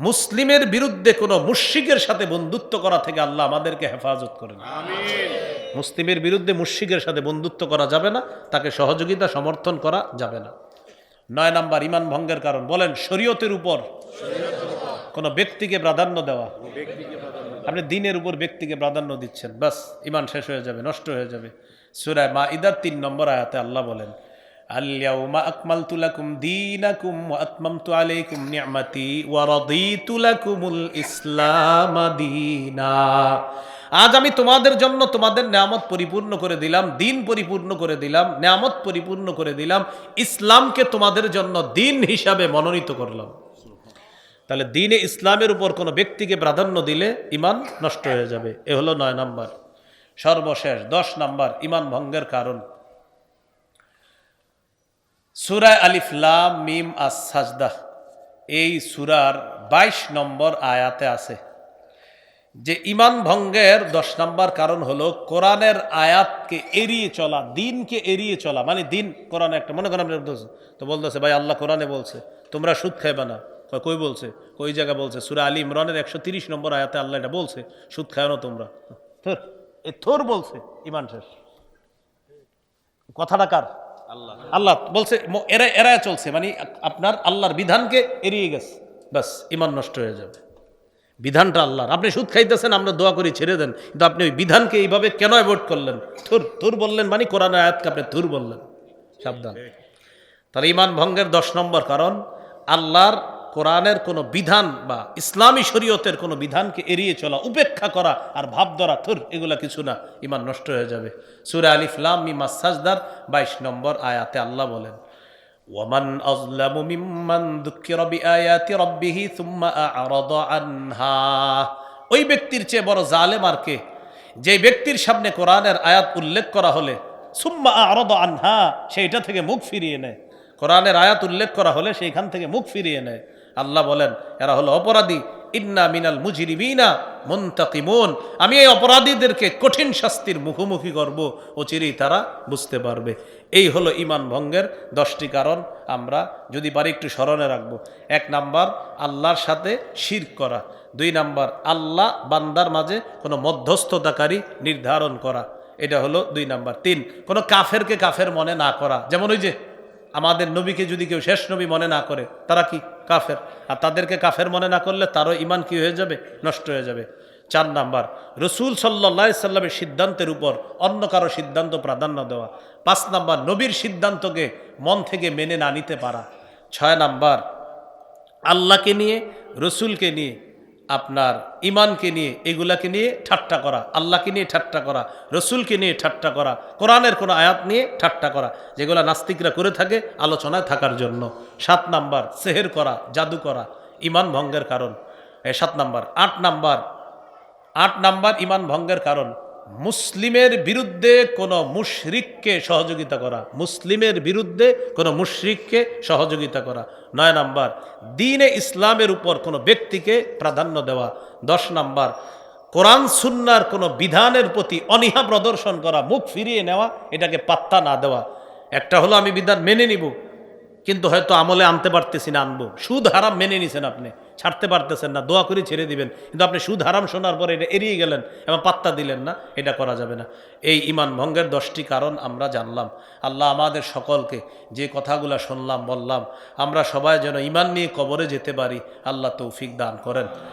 মুসলিমের বিরুদ্ধে কোনো মুশরিকের সাথে বন্ধুত্ব করা থেকে আল্লাহ আমাদেরকে হেফাজত করেন। আমিন। মুসলিমের বিরুদ্ধে মুশরিকের সাথে বন্ধুত্ব করা যাবে না, তাকে সহযোগিতা সমর্থন করা যাবে না। 9 নাম্বার ঈমান ভঙ্গের কারণ, বলেন শরীয়তের উপর কোনো ব্যক্তিকে প্রাধান্য দেওয়া। আপনি দ্বীনের উপর ব্যক্তিকে প্রাধান্য দিচ্ছেন, বাস ঈমান শেষ হয়ে যাবে, নষ্ট হয়ে যাবে। সূরা মাইদার 3 নম্বর আয়াতে আল্লাহ বলেন, আল-ইয়াউমা আকমালতু লাকুম দীনাকুম ওয়া আতমামতু আলাইকুম নি'মাতি ওয়া রাদিতু লাকুমুল ইসলাম দীনা। আজ আমি তোমাদের জন্য তোমাদের নেয়ামত পরিপূর্ণ করে দিলাম, দিন পরিপূর্ণ করে দিলাম, নেয়ামত পরিপূর্ণ করে দিলাম, ইসলামকে তোমাদের জন্য দিন হিসাবে মনোনীত করলাম। তাহলে দ্বীনে ইসলামের উপর কোনো ব্যক্তিকে প্রাধান্য দিলে ঈমান নষ্ট হয়ে যাবে। এ হলো 9 নাম্বার। সর্বশেষ 10 নাম্বার ঈমান ভঙ্গের কারণ, সূরা আলিফ লাম মিম আস-সাজদা, এই সূরার 22 নম্বর আয়াতে আছে যে ঈমান ভঙ্গের 10 নম্বর কারণ হলো কোরআনের আয়াতকে এড়িয়ে চলা, দিনকে এড়িয়ে চলা। মানে দিন কোরআনে একটা, মনে করেন তো বলতেছে ভাই আল্লাহ কোরআনে বলছে তোমরা সুদ খাইবা না। কই বলছে? কই জায়গা বলছে? সূরা আলী ইমরানের 130 নম্বর আয়াতে আল্লাহ এটা বলছে, সুদ খায় না তোমরা। থোর বলছে, ঈমান শেষ। কথাটা কার? আল্লাহ বলছে, এরা চলছে, মানে আপনার আল্লাহর বিধানকে এড়িয়ে গেছে, বাস ঈমান নষ্ট হয়ে যাবে। বিধানটা আল্লাহর, আপনি সুদ খাইতেছেন, আমরা দোয়া করি ছেড়ে দেন, কিন্তু আপনি ওই বিধানকে এইভাবে কেন অ্যাভয়েড করলেন? থুর বললেন, মানে কোরআনের আয়াতকে আপনি থুর বললেন, সাবধান। তাহলে ঈমান ভঙ্গের 10 নম্বর কারণ, আল্লাহর কোরআনের কোনো বিধান বা ইসলামী শরীয়তের কোনো বিধানকে এড়িয়ে চলা, উপেক্ষা করা আর ভাব ধরা, এগুলা কিছু না, ঈমান নষ্ট হয়ে যাবে। সূরা আলিফ লাম মিম আস-সাজদার 22 নম্বর আয়াতে আল্লাহ বলেন, ওয়ামান আযলামু মিম্মান যুক্কিরা বিআয়াতি রাব্বিহি সুম্মা আ'রাদা আনহা। ওই ব্যক্তির চেয়ে বড় জালেম আর কে, যে ব্যক্তির সামনে কোরআনের আয়াত উল্লেখ করা হলে সুম্মা আ'রাদা আনহা, সেইটা থেকে মুখ ফিরিয়ে নেয়। কোরআনের আয়াত উল্লেখ করা হলে সেইখান থেকে মুখ ফিরিয়ে নেয়। আল্লাহ বলেন, এরা হলো অপরাধী। ইন্না মিনাল মুজরিমিনা মুনতাকিমুন, আমি এই অপরাধীদেরকে কঠিন শাস্তির মুখোমুখি করব, অচিরেই তারা বুঝতে পারবে। এই হলো ঈমান ভঙ্গের 10টি কারণ। আমরা যদি পারি একটু স্মরণে রাখবো। 1 নাম্বার, আল্লাহর সাথে শিরক করা। 2 নাম্বার, আল্লাহ বান্দার মাঝে কোনো মধ্যস্থতাকারী নির্ধারণ করা, এটা হলো 2 নাম্বার। 3, কোনো কাফেরকে কাফের মনে না করা। যেমন ওই যে আমাদের নবীকে যদি কেউ শেষ নবী মনে না করে, তারা কি? কাফের। আর তাদেরকে কাফের মনে না করলে তারও ঈমান কি হয়ে যাবে? নষ্ট হয়ে যাবে। 4 নাম্বার, রাসূল সাল্লাল্লাহু আলাইহি সাল্লামের সিদ্ধান্তের উপর অন্য কারো সিদ্ধান্ত প্রাধান্য দেওয়া। 5 নাম্বার, নবীর সিদ্ধান্তকে মন থেকে মেনে না নিতে পারা। 6 নাম্বার, আল্লাহকে নিয়ে, রসুলকে নিয়ে, আপনার ইমানকে নিয়ে, এগুলাকে নিয়ে ঠাট্টা করা, আল্লাহকে নিয়ে ঠাট্টা করা, রসুলকে নিয়ে ঠাট্টা করা, কোরআনের কোনো আয়াত নিয়ে ঠাট্টা করা, যেগুলো নাস্তিকরা করে থাকে আলোচনায় থাকার জন্য। 7 নাম্বার, সেহের করা, জাদু করা, ইমান ভঙ্গের কারণ। 7 নাম্বার। 8 নাম্বার ইমান ভঙ্গের কারণ, মুসলিমের বিরুদ্ধে কোনো মুশরিককে সহযোগিতা করা, মুসলিমের বিরুদ্ধে কোনো মুশরিককে সহযোগিতা করা। 9 নাম্বার, দ্বীনে ইসলামের উপর কোনো ব্যক্তিকে প্রাধান্য দেওয়া। 10 নাম্বার, কোরআন সুন্নাহর কোনো বিধানের প্রতি অনীহা প্রদর্শন করা, মুখ ফিরিয়ে নেওয়া, এটাকে পাত্তা না দেওয়া। একটা হলো আমি বিধান মেনে নিব, কিন্তু হয়তো আমলে আনতে পারতেছি না, আনবো। সুদ হারাম মেনে নিছেন, আপনি ছাড়তে পারতেছেন না, দোয়া করে ছেড়ে দিবেন, কিন্তু আপনি সুদ হারাম শোনার পরে এটা এড়িয়ে গেলেন এবং পাত্তা দিলেন না, এটা করা যাবে না। এই ঈমান ভঙ্গের 10টি কারণ আমরা জানলাম। আল্লাহ আমাদের সকলকে যে কথাগুলো শুনলাম বললাম, আমরা সবাই যেন ঈমান নিয়ে কবরে যেতে পারি, আল্লাহ তৌফিক দান করেন।